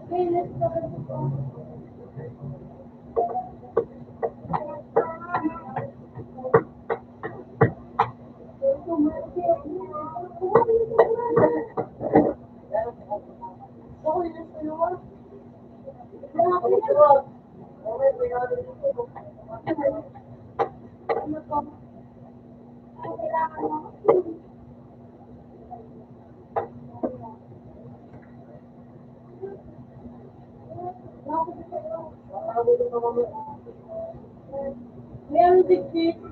Okay, let's go. Meron din dito,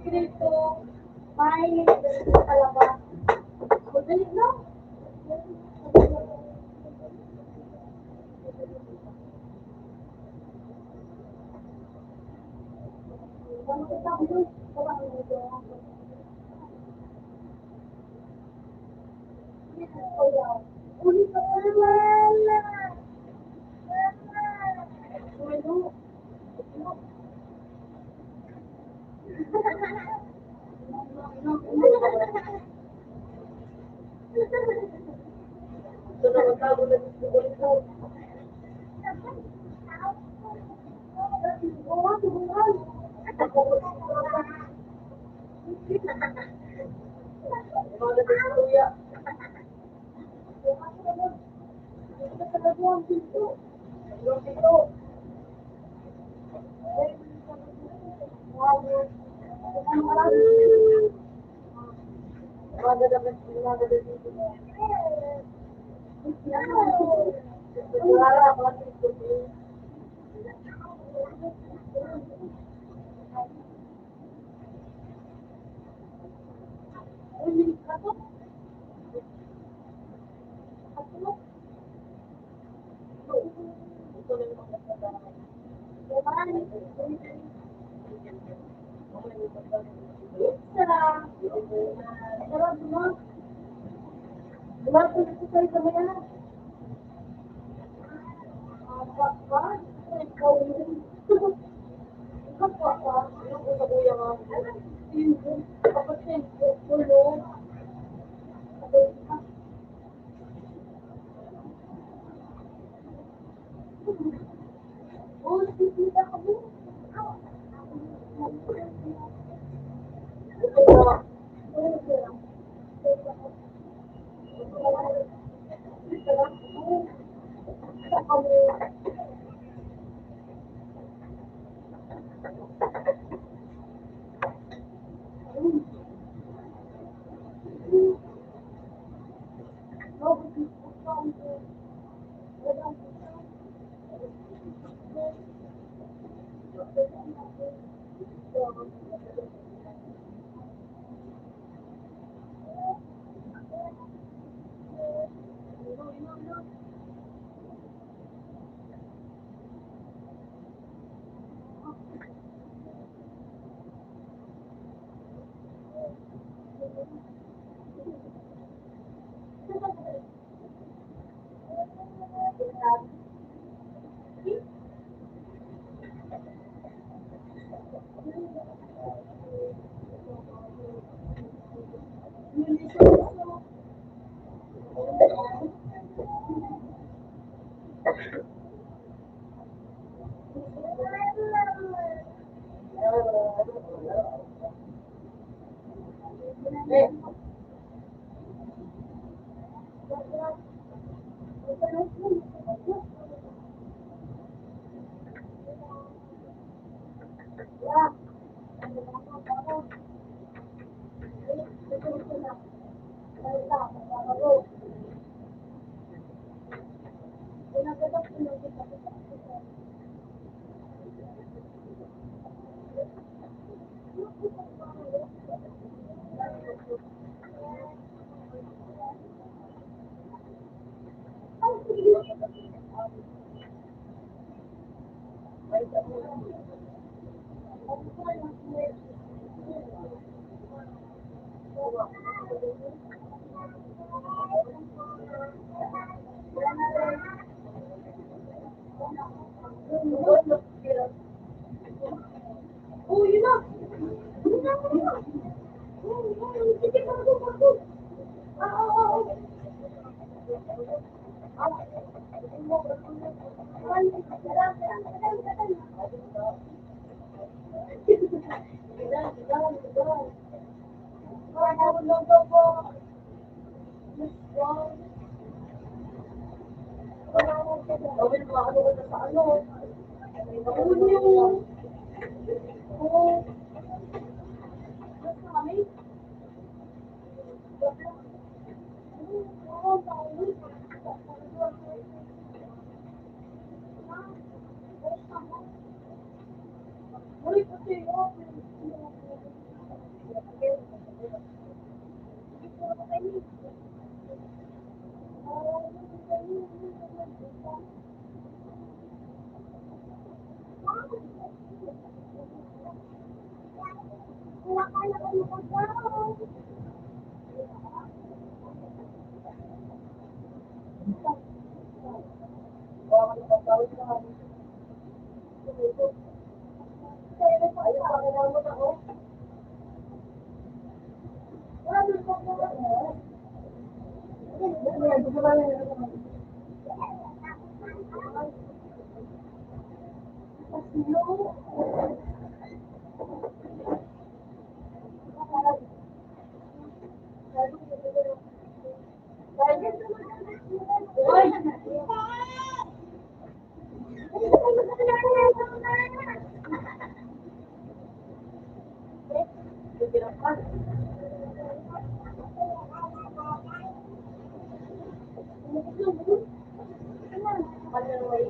may kalabas. Magaling na. Uli ka pa naman.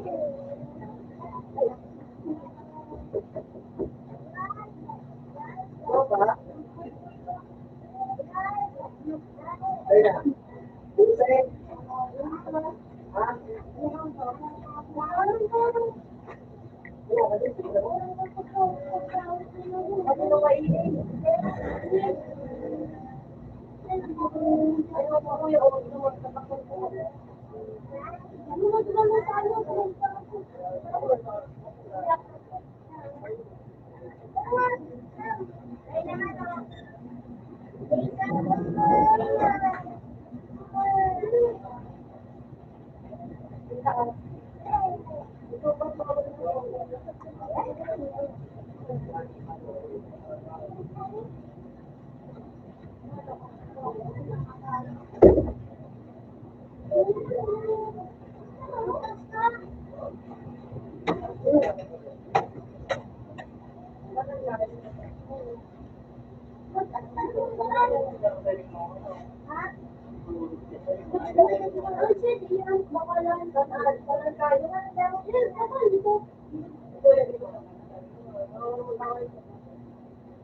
Baba. Ayun. Sige. Ha? Ano na kainin? Ayaw mo ko yung magtatakot ko.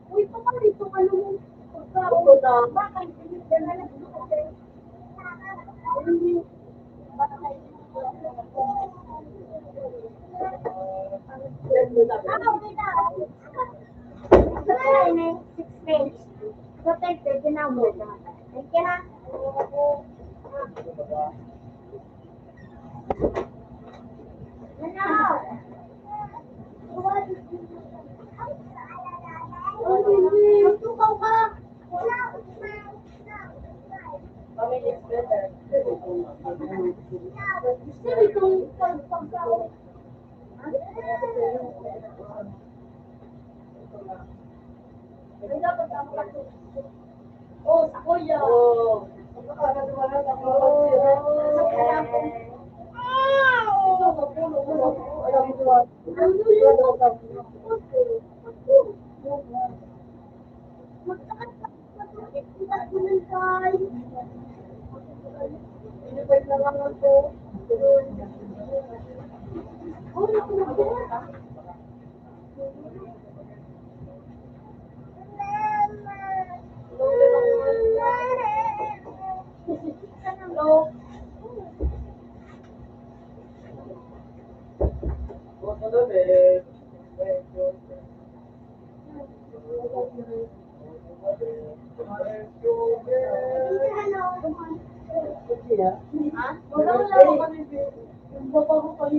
Uy, baka dito ka naman. Ito na. Bakit? Yan mo na. Family is better. Ay, dapat ako kasi. Oh, sa kuya. Oh. Nakakagawa ako. Ito, mapuno mo. Alam mo ba? Pinipay na lang ako. Hello. Ha? Wala ako kami. Yung baba ko kami.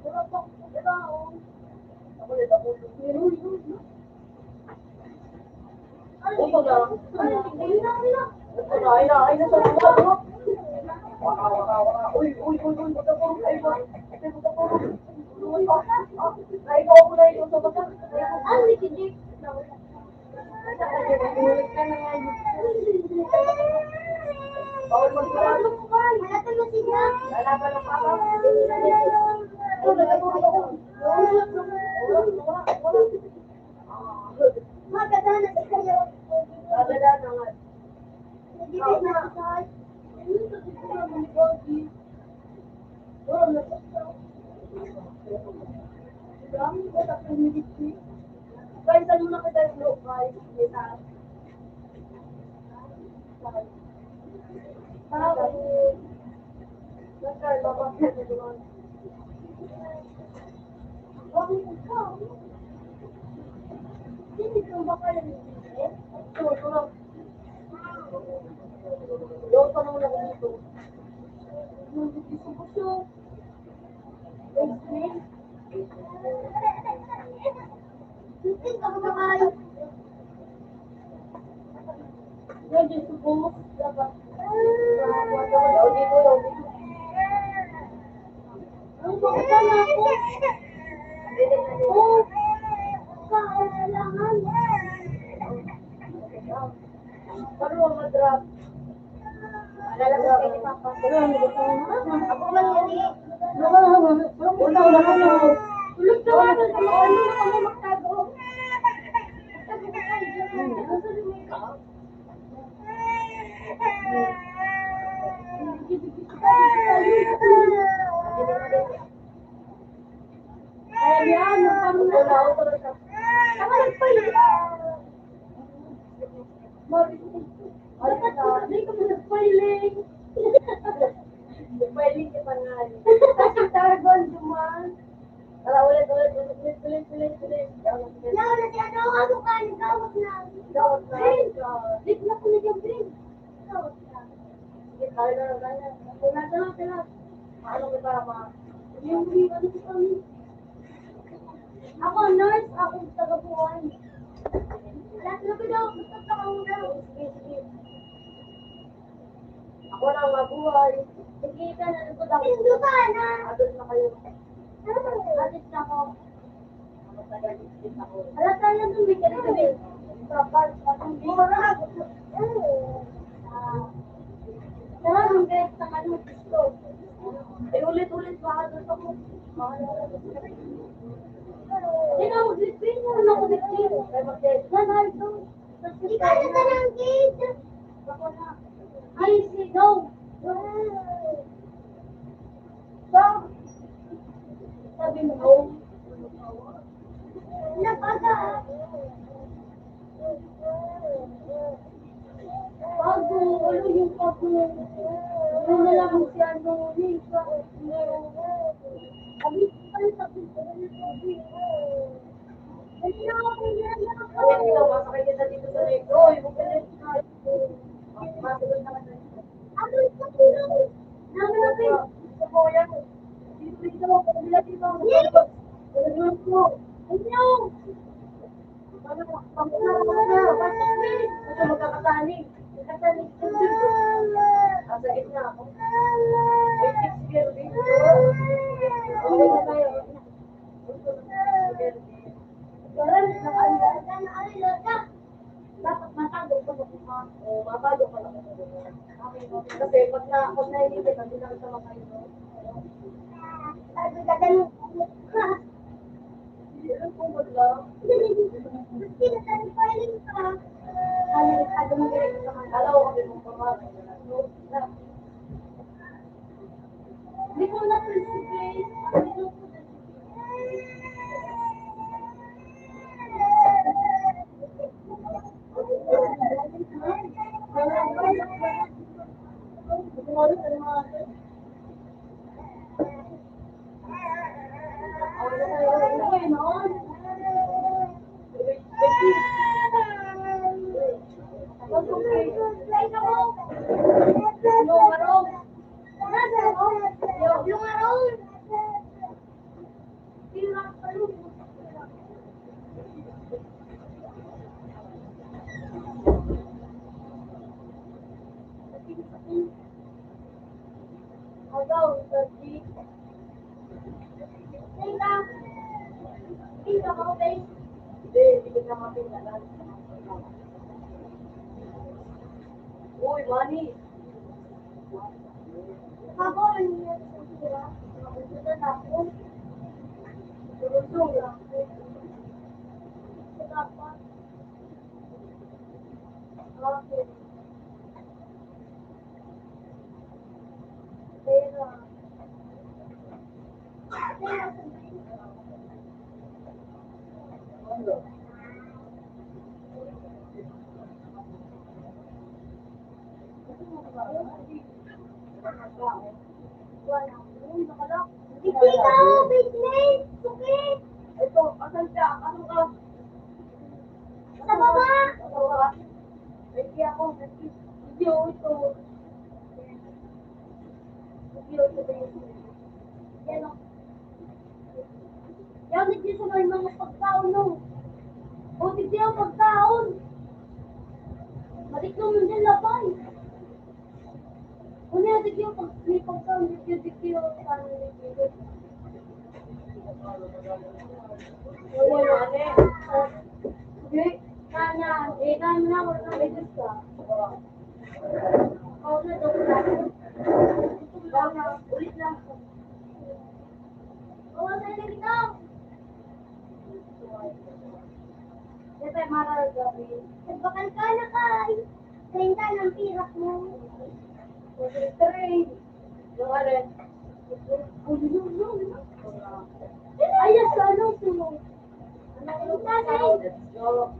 Wala pa ako tao. Ako ulit ako. Ito na. Ay na sa mga. Waka. Uy. Magkapurong kayo ba? Magkapurong. Ay, ikaw ako na ito sa bata. Bawal magsurado. Lalaban ng papa. Ano, nagkapurong ako. Wala. Maganda na kayo. Maganda na nga. Nagibig na tayo. Guys, ano na kita yung low guys? Tingin ka ba kayo? Ang baka na ako. Oh, kailangan. Paano mag-drop? Lalabas kayo ni Papa. Ako man yan eh. Tulog na ako sa mga ano na ako magtago. Magtago ka kayo dyan. Dapat na. Lip na ko na dyan, Prin. Sige, kaya na. Tala. Paano kita ma? Yung ano ko kami. Ako, nurse. Ako, taga-buwan. Alas na ko daw. Gusto ka kang daw. Sige. Ako na mabuhay. Sige ka na. Pindo ka na. Adot na kayo. Alis na ako. Matagal-isip ako. Alas na lang dun. May kali-kali. Kapal. Mura. Tara, nung guys, sa kanong gusto. Ulit-ulit. Baka doon ako. Hindi na, mag-retrain na lang ako retrain. Kaya mag-test. Yan, Aldo. Hindi ka na ng gate. Ako na. Ay, no. Sabi mo, no. Napaga. Bago, ano yung bago? Ano na lang si ano, Lisa. Abi, ano sabi ko? Ano na ako, Kaya hindi daw, masakay kita dito sa leg. Oy, huwag ka na. Matuloy naman na. Ano sa tulong? Naman natin. Gusto ko yan. Dito mo, pagkabila dito. Yes! Ano mo? Ano? Ano mo? Pagkabila. Gusto magkakatani. Magkakatani. Nasa gitna ako. Ay, sige, dito. Okay na tayo. Karan, nakaalala ka. Dapat matagog ko sa kuma. O, mabago pa lang ako. Kasi pag nainipit, hindi na kita makaino. Sabi ka ganun. Ilang kumod lang. Maski na tayo filing ka. Ano mo ganun sa mga. Alam ko kami mong pamagay. Hindi ko na participate. Hindi ka mapindalan. Uy, money. Ikaw, business! Okay? Ito, asan siya? Ano ka? Sa baba! Ano ka? Ready ako. Hindi ako ito. Hindi ako ito. Yan o. Yan, hindi sa mga pagkaon, no? O, hindi ang pagkaon. Balik naman dyan labay. Kung yan, hindi yung may pagkaon, hindi yung paano nagigit. Uy, money. Okay? Kanya, kanya na, wala na bigis ka. Oo na, doon lang. Ikaw na, ulit lang. Oo, sa'yo na ikaw. Hindi tayo maragawin. Nagbakal ka na, Kai. 30 ng pirak mo. Trade. Yung alin? Ayos, ano po? Ano Let's go.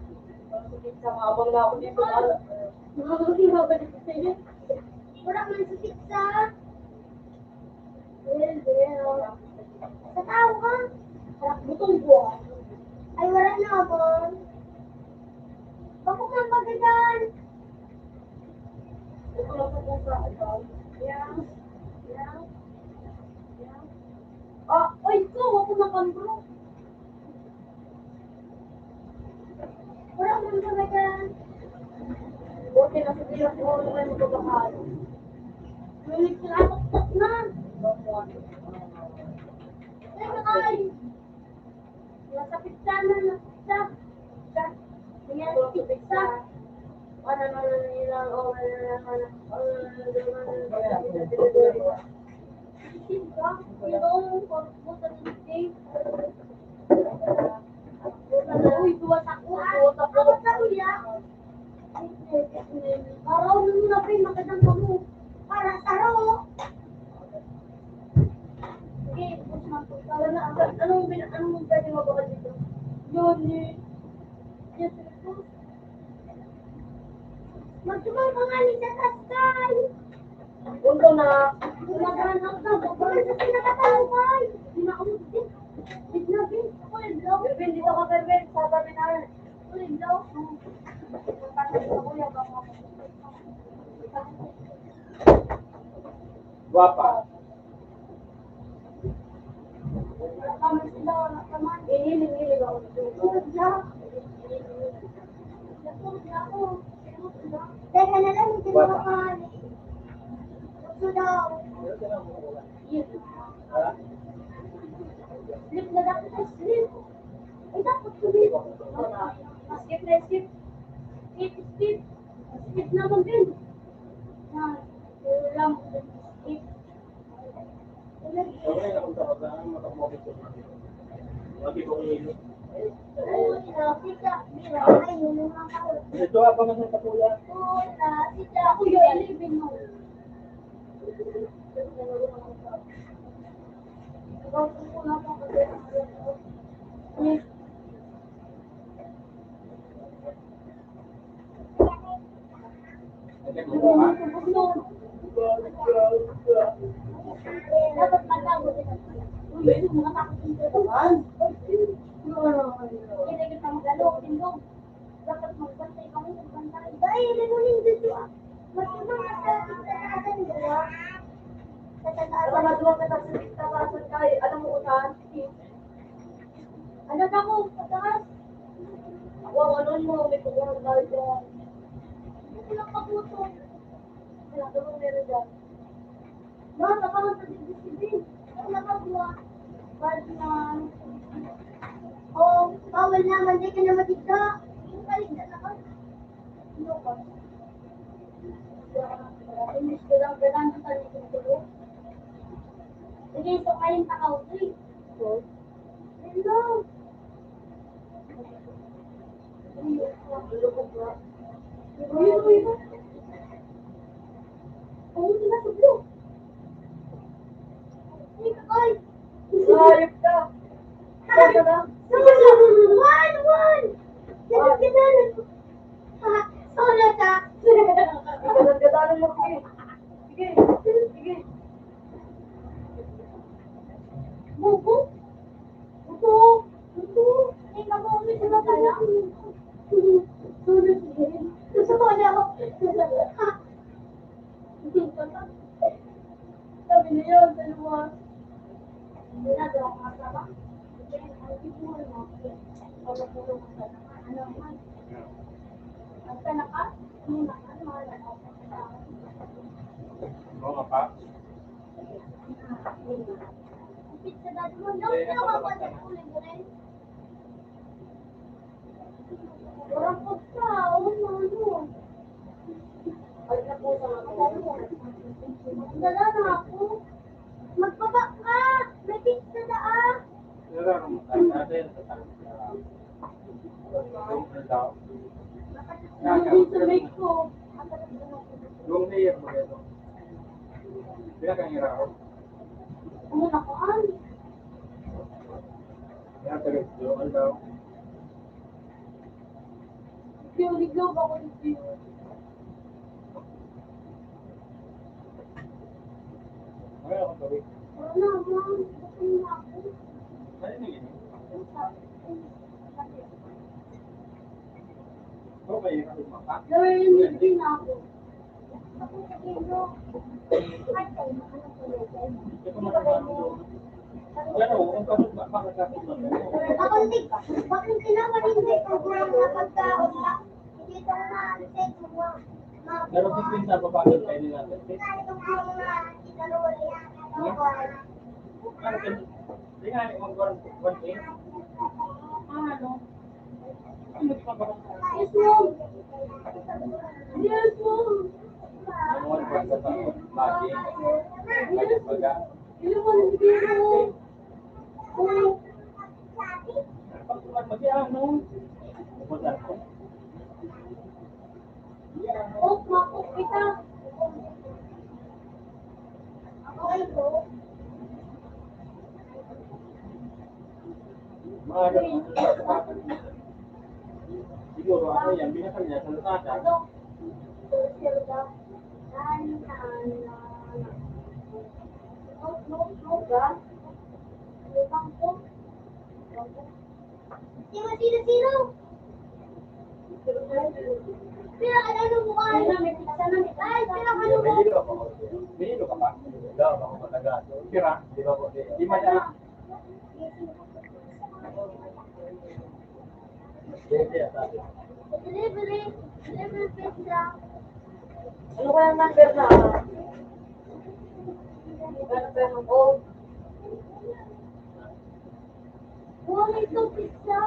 Sa habang na ako dito. Nakakakibabalik sa iyo. Wala man sa pizza. Well. Sa tao ka? Harap butong buwan. Ay, wala na ako. ng magagan. Ito lang po kung sa ito. Yan. Yan. Yan. Ah, ay, ito. Ako na kambro. Wala ng magagan. Okay na, sige lang po. Ano na magpapakal? May nagsilatok na. Ay, nasa pizza na, nasa pizza. Nangyari pizza. Ano na nilang Pizza. Yung buta ng steak. Uy, duwa sa kuha. Ako sa kuya. Araw nung napin, magandang pamu. Para saro. Sige, bus magpagkawa na. Anong pwede mo ba dito? Yun eh. Yes, ito. Magtumang mga ni sa taskay. Punto na. Gumagahan ako na. Bakit sa pinakatawag? Hindi na ako magdit. Hindi na, bin. Ako yung blow. Birbin, dito ka, Birbin. Sa terminal. Ako yung blow. Pagkakasal sa kuya, baka Guwapa. Wala naman sila, wala naman. Ihiling-hiling ako. Sunod na. Sunod na ako. Teka na lang, hindi mo makahali. Gusto daw. Yun. Ha? Slip na dapat ay slip. Ay, dapat slip. Skip na skip. Skip, skip. Skip naman din. Yan. Ulam. Skip. Okay, napunta ko saan, makakumapit ko. Lagi ko kilo. Sika. Mira. Ay, yun yung mga kao. Ito pa man sa kuya. Sika. Ako yung ilibin mo. Dapat matawag din. Uy, mga takot dito naman. Hindi kita magalo, tindog. Dapat magbantay kami, magbantay. Dahil, limunin dito ah. Masunod na sa tataasan dito. Sa Alam tataasan. mo, duwag ka sa sikta para sa kay, alam mo unahan? Ano na ko, pataas. Ako, ano mo, may kukurang tayo dyan. Hindi lang kaputo. Wala ka mong meron dyan. No, nakaman sa dibdibin. Ang nakabuha. Bad na. Oh, bawal naman. Di ka na matigda. Yung kaligda na ka. Ano ka? Imbis ko lang galang sa talikong tulo. Sige, so kayong takaw. Uy. Hello. Uy, uy, uy. Oh, sila sa blue. Ay! Hayop ka! Kaya na? One! Ganun! Solo ka! Gadalan mo, sige. Sige, sige. Buko? Buko? Buko? Ay, nakuha sila pala. Solo sige. Gusto ko na ako. Sabi niya yun, dalawa. Hindi na daw ako masama. Ang siguro mo. Pagkatulong ko sa naman. Ano naman? Basta na ka? Muna ka. Mahal ako. Oo nga pa. Pizza dati mo. Daw sila kapatid ko. Libre. Orang po ka. Oo ano. Ay, naku, sa Dala na ako. Magpaba ka. May pizza na ah. Pero ano natin sa tanong. Yung daw. Yung sa make ko. Yung layer mo ito. Pinakahira ako. Ano na ko an? Kaya talaga yung daw. Ligaw ako dito. Ngayon ako sabi. Wala na, ma'am. Bakit na ako? Ano na yun? Okay, maka. Lower yung din na ako. Ako sa kilo. Ay, tayo, ano po yun? Ito man ang ano, kung kapag makakakit mo. Bakit kailangan hindi ko na pagkaon na hindi ko na-take mo. Pero pipin sa papagod kayo nila. Ano ka? Hindi nga, mag-1 day. Ano? Ano di magkaroon? Yes, mom. Yes, mom. Ano one part sa tao? Lagi. Lagi baga. Ilan mo ng biro? Oh. Pag mag-ano? Pupunta ko. Oh, mapok kita. Okay, bro. Siguro ako yan, binasal niya sa lasada. Ano? Sino? Pero ano mukha niya? Ay, pero ano mo? Mahilo ako. Mahilo ka pa? Hindi ako mataga. Sira? Di ba po? Di madala. Delivery pizza. Ano kaya ang number na? Ano pa yung gold? Bonito pizza.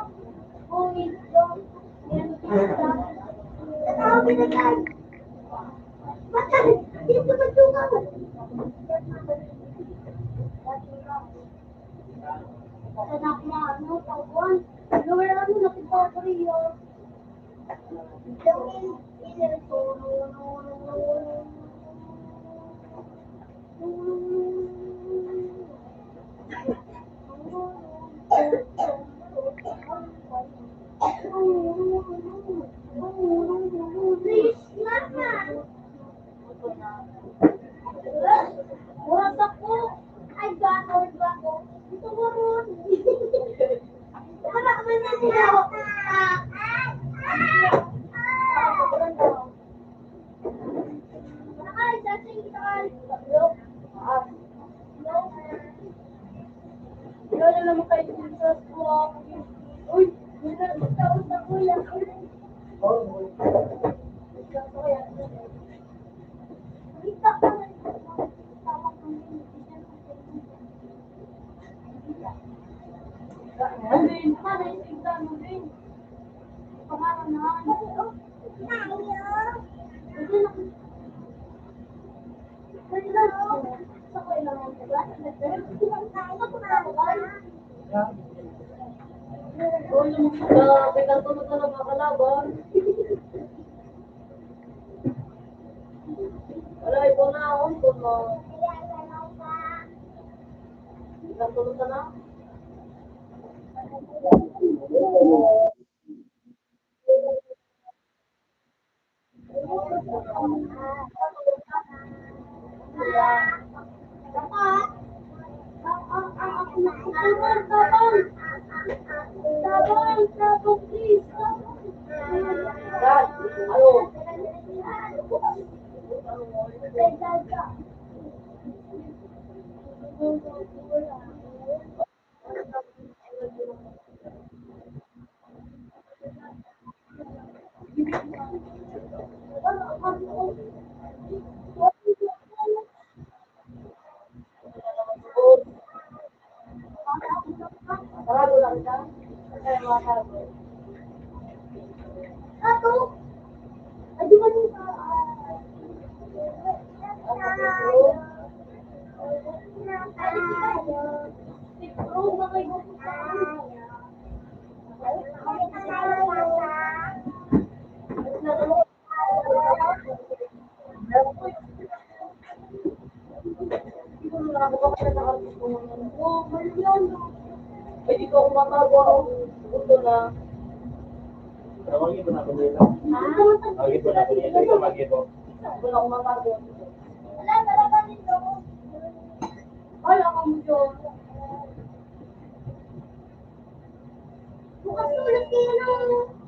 Bonito. Yan pizza. Sabi na yan. Bakit? Dito ba tunga? Anak mo, ano, tawon. Lower ano, nakita ko rin yun. Wasak ko. Ay, gano'n ba ko? Ito mo ron. Wala man na niya. Ay, dating kita ka. Look. Wala naman kayo sa school. Uy, wala naman tao sa kuya. Kita ka na. Alvin, mana yung tignan mo, Alvin? Pangalan na. Pwede na, sa kuya lang ang diba? Pinagtulog na ng mga kalaban. Wala, ito na ako. Pinagtulog ka na? Sabang, please. Dad, ano? Sarado lang siya. Kaya mga sarado. Ato, adi ba nung Ay, dito ako matagawa. Gusto na. Tawagin ko na ako nila. Tawagin ko na ako nila. Ito mag-ito. Gusto na ako matagawa. wala talaga nito. Ay, ako mo yun. Bukas ulit kayo ng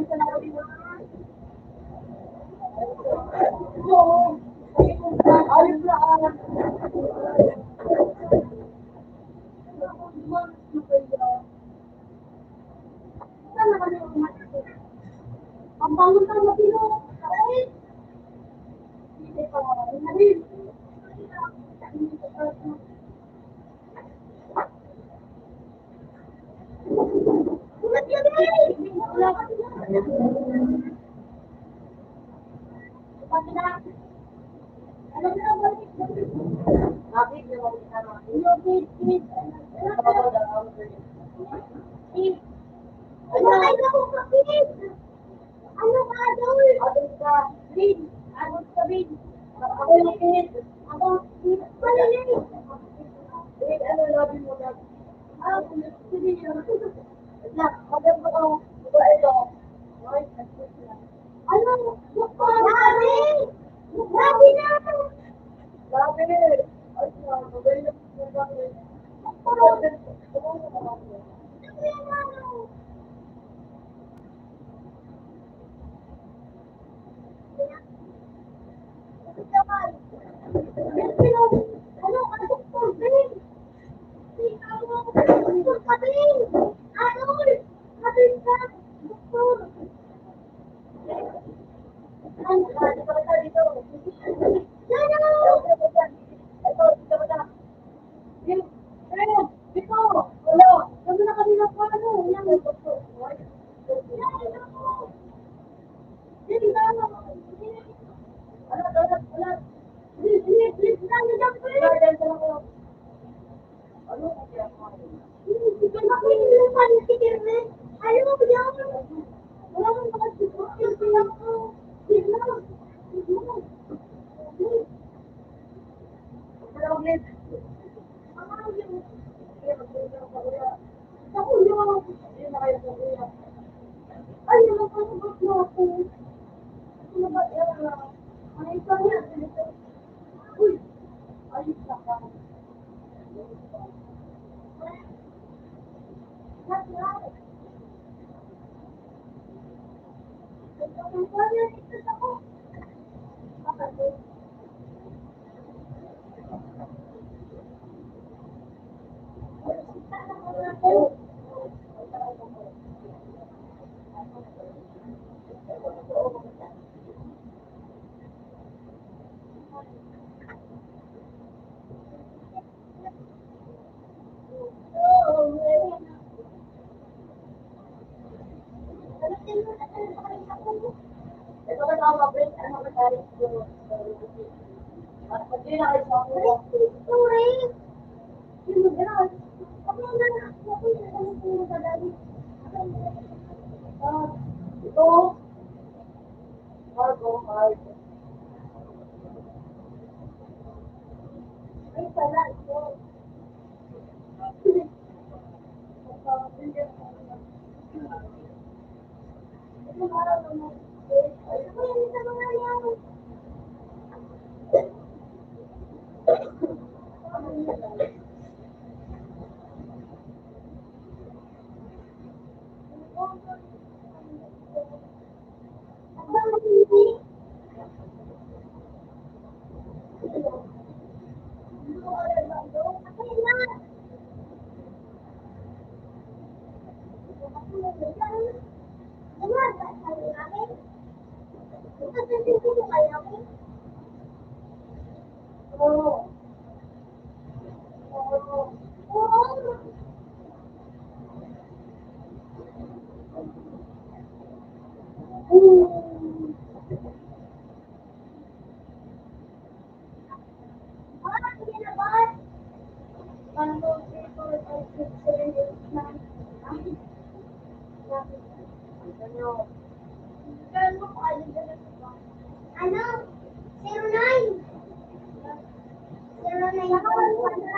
sa natin mo. So, ayos na ang bangon ka matino. Kahit. Hindi pa. Hindi. Ulat yan eh! Ulat. Pati na. Alam na ba? Bakit na ba? Bakit? Ano kayo ako kapit? Ano ka, Adol? Adol ka. Bin. Adol ka, Bin. Ako yung pinit. Ako. Palilig. Bin, ano labi mo na? Ah, sige yun. Wala, maganda ko. Ito. Ano? Labi! Labi na! Labi! Ay, magay na po na labi. Ano? Ano? Doktor, Ben? Doktor ka, Ben? Adol! Adol ka! Doktor! Ano ka? Dito ka dito. Ano? Ito, dito ka. Dito! Wala! Sabi na kami ng paano? Yan, doktor. Yan, ako! Dito ka! Alat! Please, ano dyan, please? Ano? Sige na kayo yung panitigil, eh. Ayaw mo yan. Wala mong makasipot. Sige lang ako. Sige lang. Sige lang. Wala mong lift. Ako yung... Ako yung... Hindi na kayo sa kuya. Ay, nakasabot mo ako. Ano ba yan? Ay, kanya. Uy. Ayos na ka. That's right. Ito ka tama, friend. Ano ka tayo? Pati na kayo sa mga. Sorry. Yung mag-aral. Ako na na. Ako na na. Ako na na. Ito. Marco. Ay, pala. Ito. Ano? 09. 09.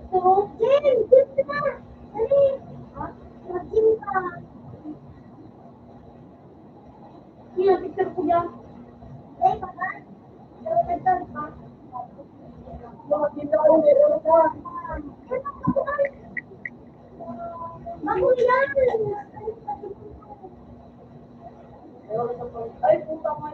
gusto. Jen, gusto na. Dali. Ha? Mag-gym ka. Sige, picture ko dyan. Eh, baka. Nagdal pa. Bakit dito ako meron ka? Ako yan. Ay, puta mo.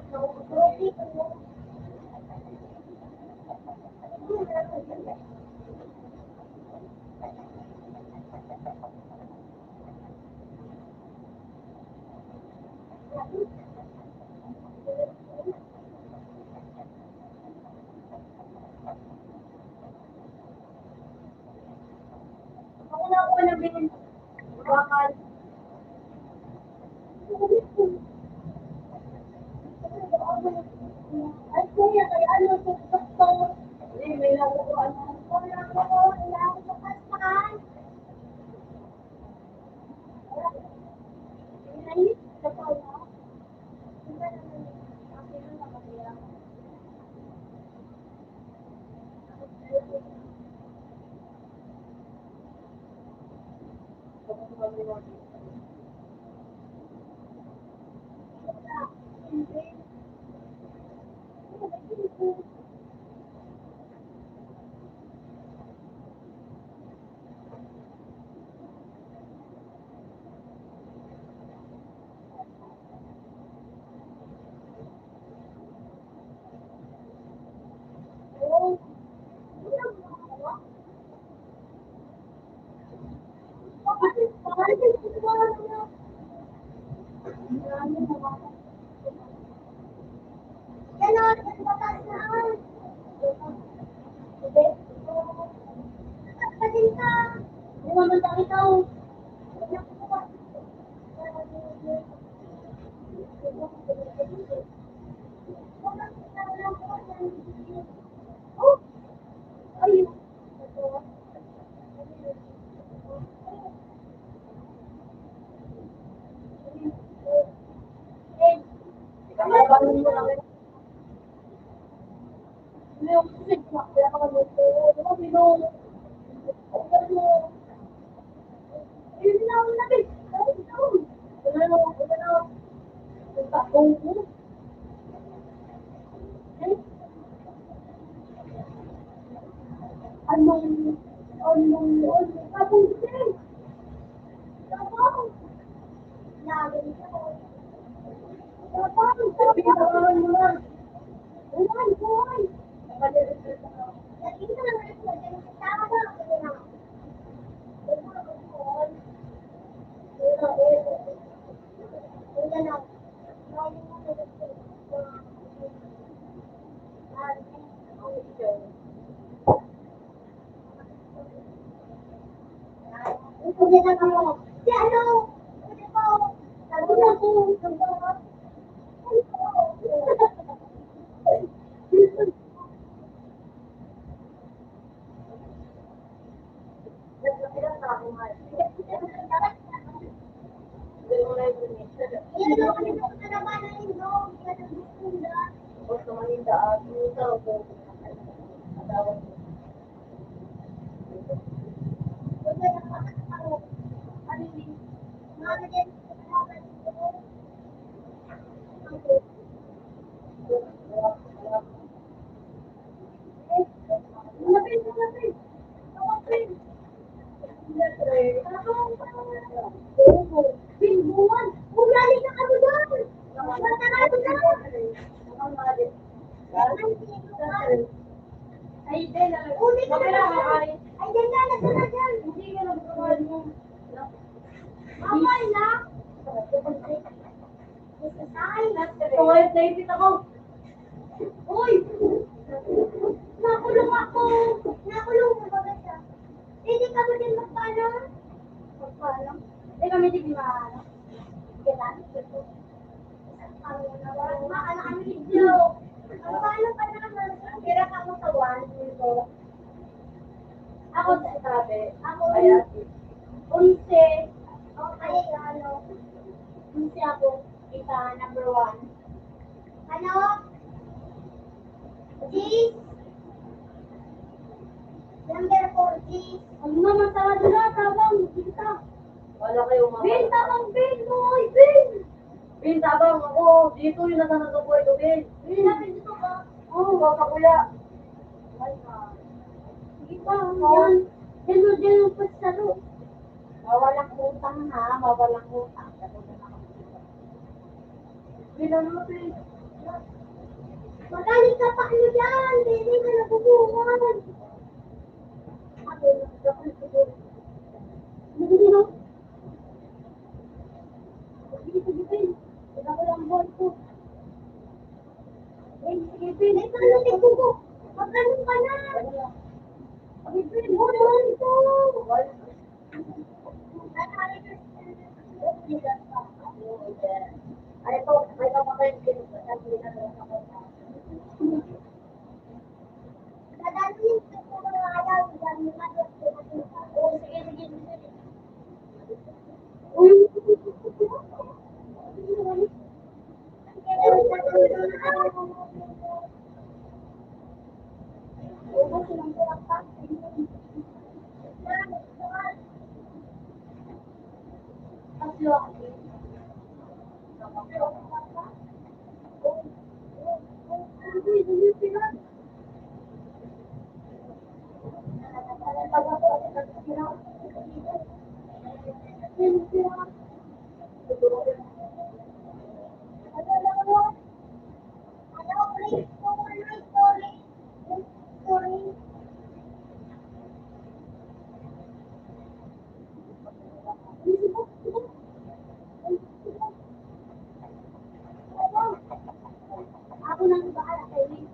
Ako na ako na bin. Bakal. Ay, kuya, kaya ano, gusto. Hindi, may nakukuha na. Wala ko, wala ko sa kasal. Nainis ka pa, wala? Hindi na naman. Kasi na nakakaya. Oh, bakit? Bakit? Ganon, ang batas na. Hindi. Kapatid ka. Hindi naman sa ikaw. Oh, ayun. Eh, kamabalan mo lang. Hindi ako kasi kaya ka mag-ito. Ano, binong. Ano, ayun na ako natin. Ayun na ako. Wala na. Ang takong ko. Eh, anong, tapong din. Tapong. Lagay ko. Tapong. Tapong mo na. Uy, uy. Nakita na nga ito. Tama ba? Si ano? Sabi na ko. Yan ang kanilang naman ng Indo. Yan ang gusto nila. Gusto man yung daan. Bilbuan! Ugali ka kami doon! Matarado na! Ay, Bella. Uli ka na lang! Ay, Bella, nagkala dyan! Hindi ka nagkawal mo. Mamay na! Ay, kawal na ipit ako. Uy! Nakulong ako! Nakulong mo ba siya? Hindi ka mo din magpano? Magpano? Hindi kami din maano. Kailan? Maano kami video. Ang paano pa naman? Kira ka mo sa 1. Ako sa sabi. Ako kaya 11. Okay, ano? 11 ako. Kita number 1. Ano? G? Number 40. Ang naman tawag na, tabang, kita. Wala kayo mga... Bin, tabang, bin, boy, bin. Bin, tabang ako. Dito yung nasa nagkabuhay ko, Bin. Bin, natin dito ka. Oo, baka kuya. Sige pa, yan. Yan yung pagsalo. Mawalang utang ha, mawalang utang. Bin, ano, Bin? Magaling ka pa ano dyan. Hindi ka nabubuhan. Ako, siguro. Nagiging ako. Sige, sige, Bin. Wala ko lang ball ko. Bin, sige, Bin. Ay, paano tingko ko? Magkaroon ka na. Ay, Bin, hold ito. Ay, ito, may kapakain din. Dadalhin ko sa mga ayaw. Dadalhin ko. Oo, sige, sige, sige. Uy, ako nang bahala kay Lee.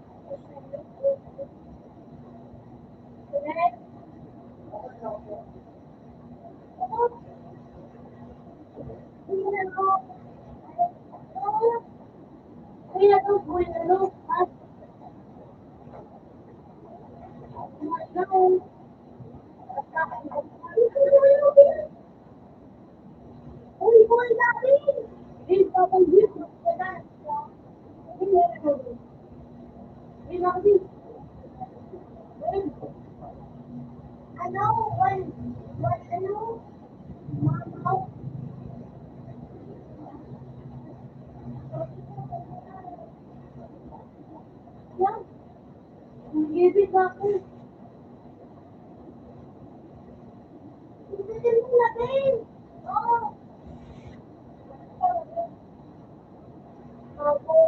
Ano? Ano? Mamaw. Yan. Nag-ibig ako. Hindi mo na, babe. Oo. Ako.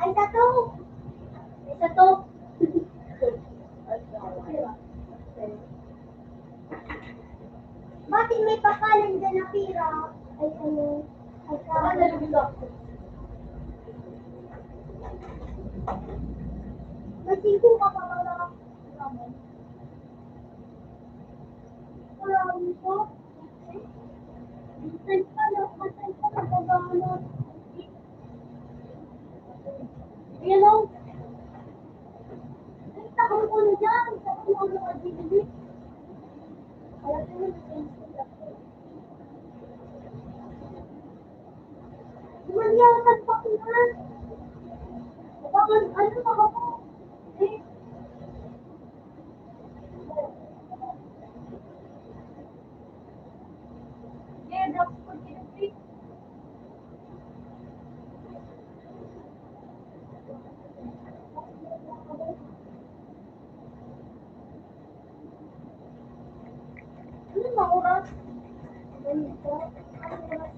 Ay, tato! Ay, tato! Bakit may pakalan dyan na pira? Ay, ano? Ay, Masingko ka pa wala ka. Marami po. Matay ka na pagkakamot. Ayan o. Ay, takong ko na dyan. Takong ko na ka-DVD. Kaya ko na Dumanyakan pa ko na. Bakit ano pa ako? Eh. Eh, dapat ko kinapit. Ano ba oras? Ganito. Ano oras?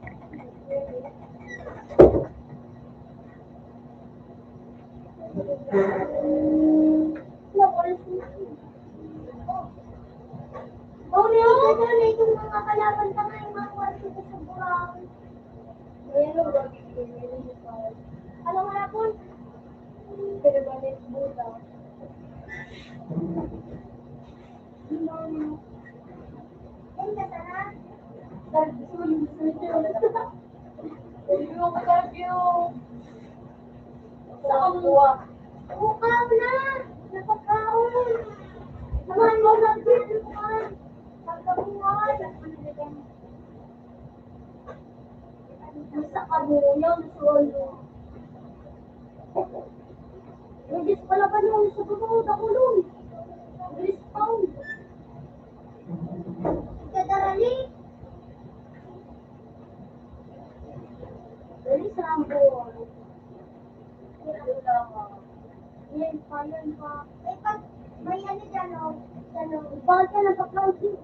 Ano oras na? Oh, may mga itong mga kalaban pa nga yung mga kwarto sa Burang. Alam mo na po, pinagamit buta. Ay, nasa na? Yung curfew. Bukaw na! Napakaon! Samahan mo na buwan! Pagkabuhan! Nasa kabuyan, solo. Regis pala pa nung sa bubong, dakulong. Regis pound. Kadarali. Regis Rambo. Yan pa, yan pa. Eh, pag may ano dyan, bakit ka nagpa-cloudy?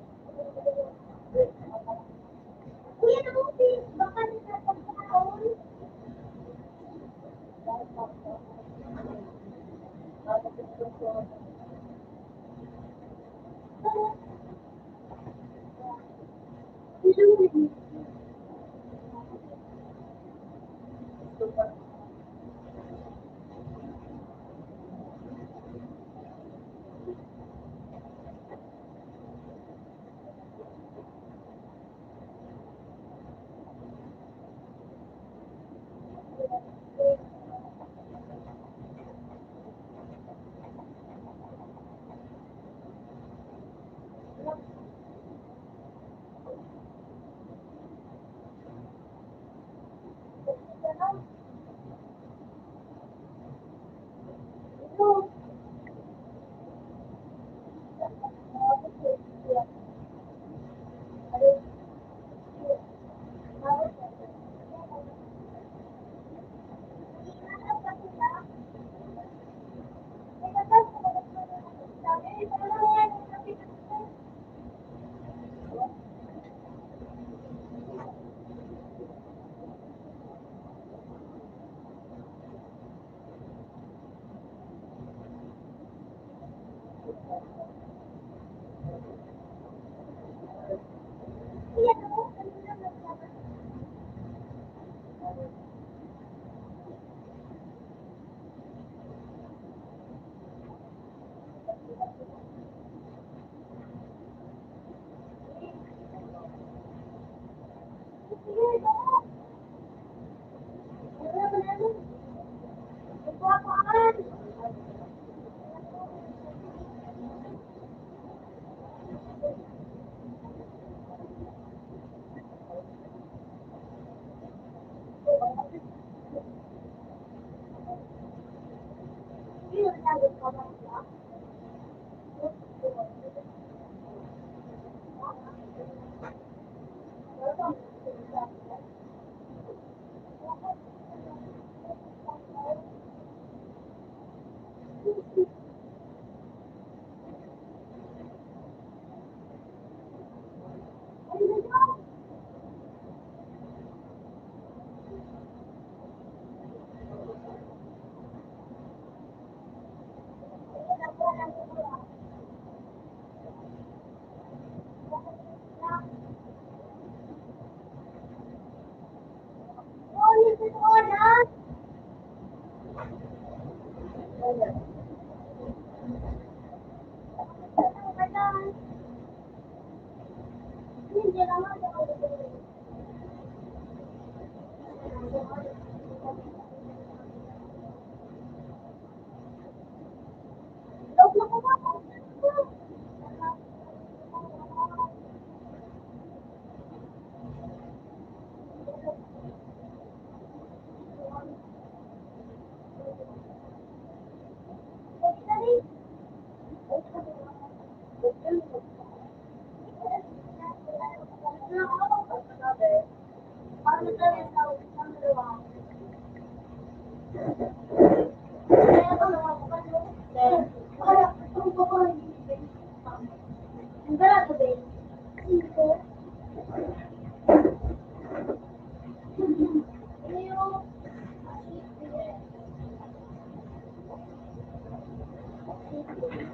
Kuya, na-office. Baka nagpapagkaon.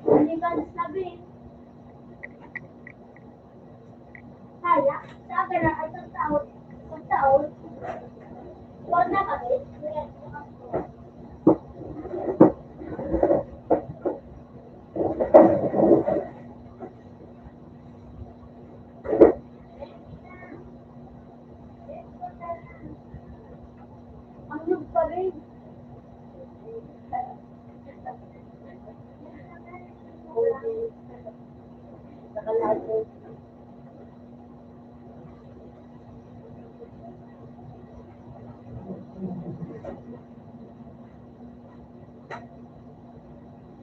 Hindi ba nasabi? Kaya, sabi na ay isang taon, Huwag na kami. Ang yun pa rin. Nakalagay.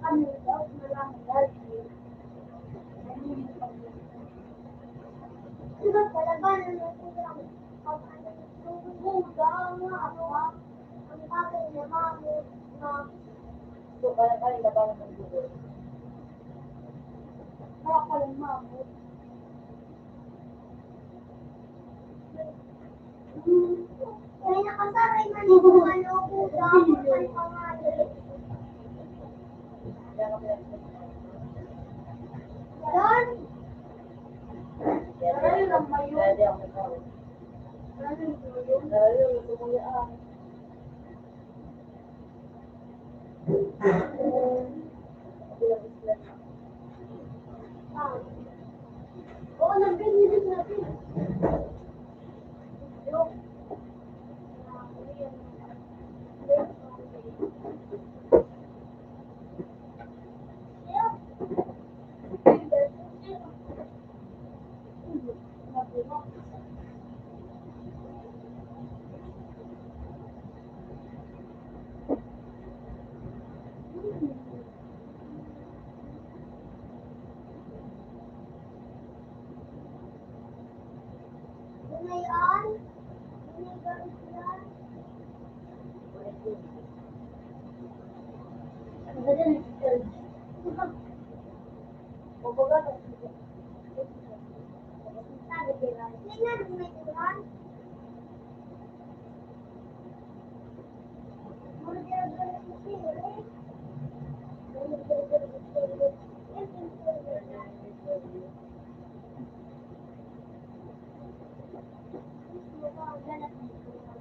Ano daw, marami dahil. Diba talaga, nanonood ang bagay na mami na So, kaya na ba naman dito? nakapalang mami. Kaya nakasaray man yung ano, kusa, kung pangalan. Kaya kami Ganon? Kaya lang mayo. Kaya di ako nagkaroon. Ano yun? Kaya yung tumuya ah. Ako lang isla na. Ah. Oo, nag-ganyan natin. Yung, Ngayon, ginagawa sila. Ang ganda ng skills. Kumbaga, Sabi nila, tingnan mo may turan. Mga ginagawa ng sila, eh. Mga ginagawa ng sila. Yan, yung sila na. Mukha ang ganap ng sila.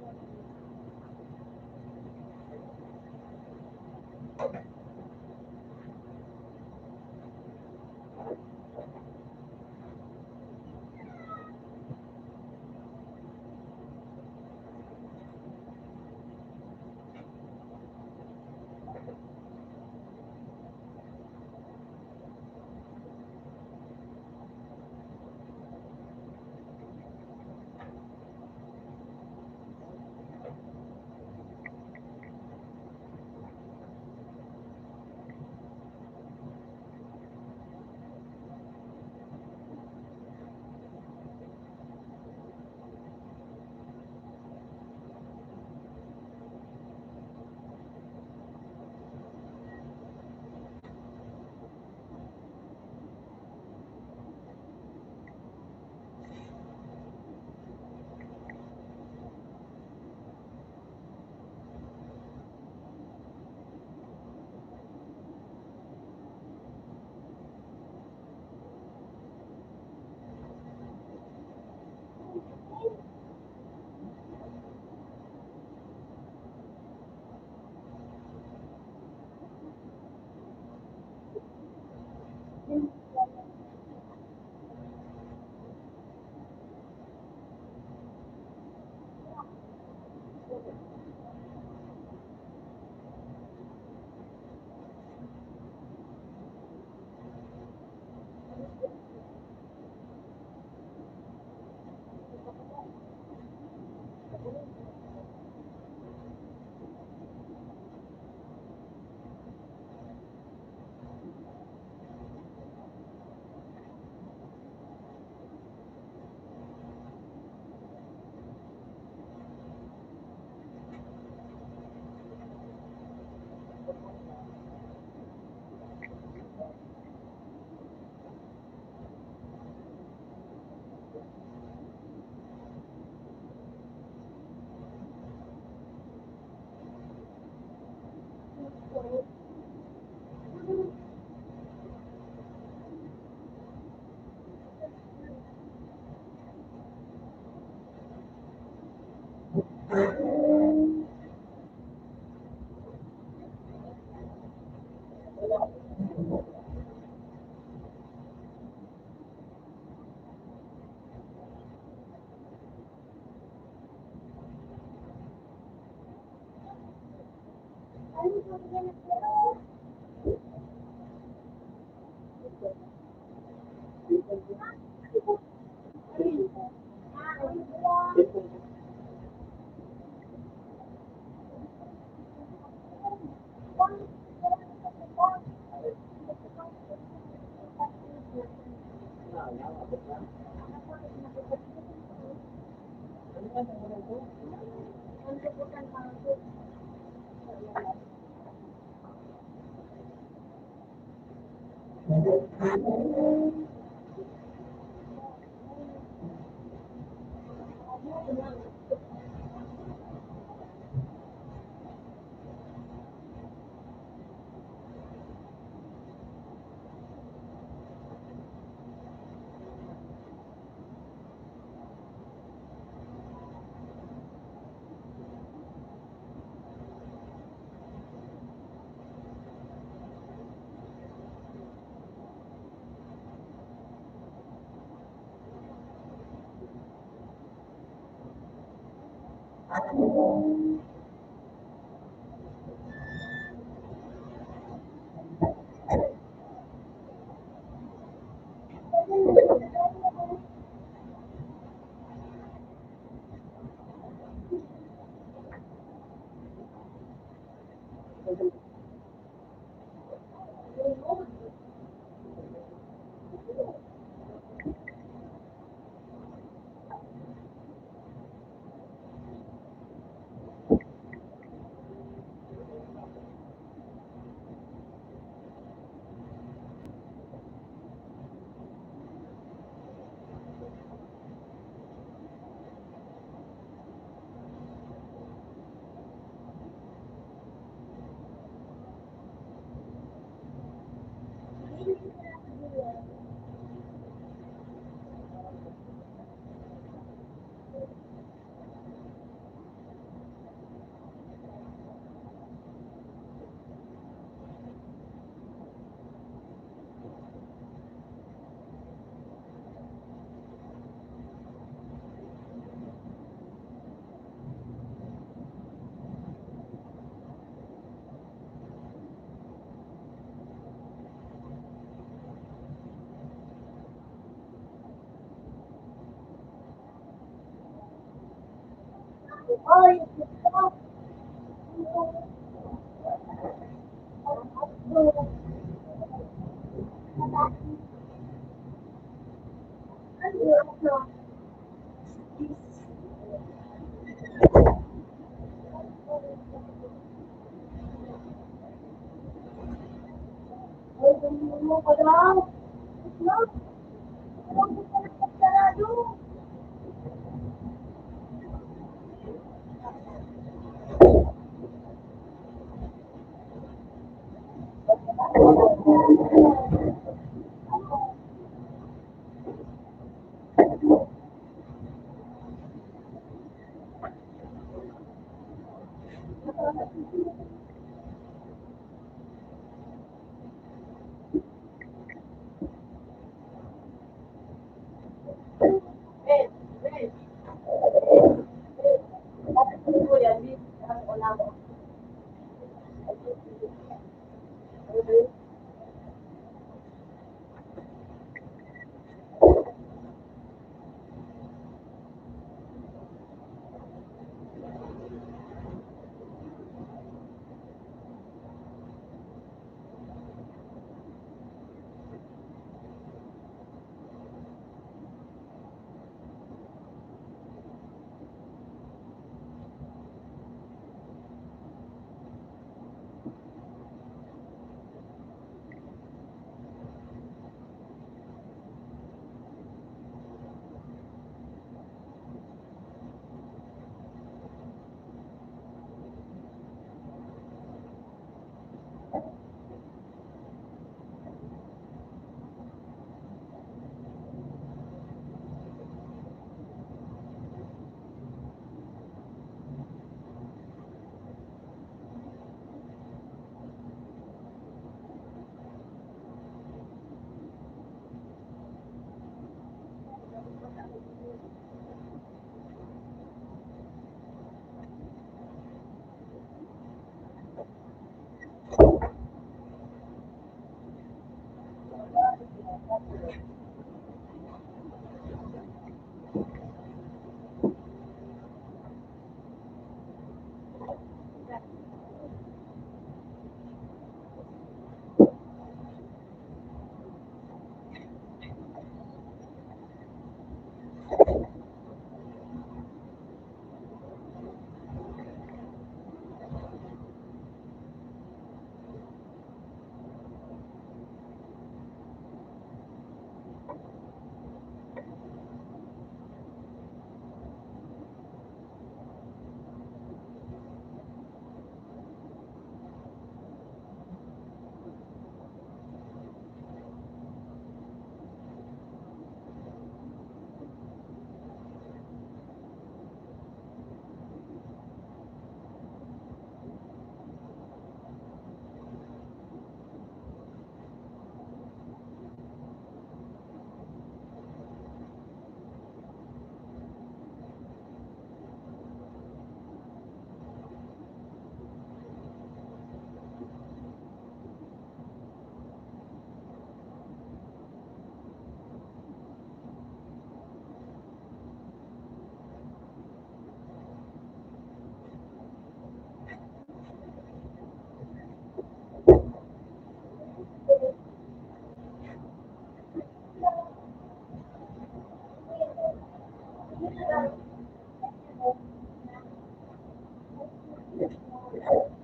Ano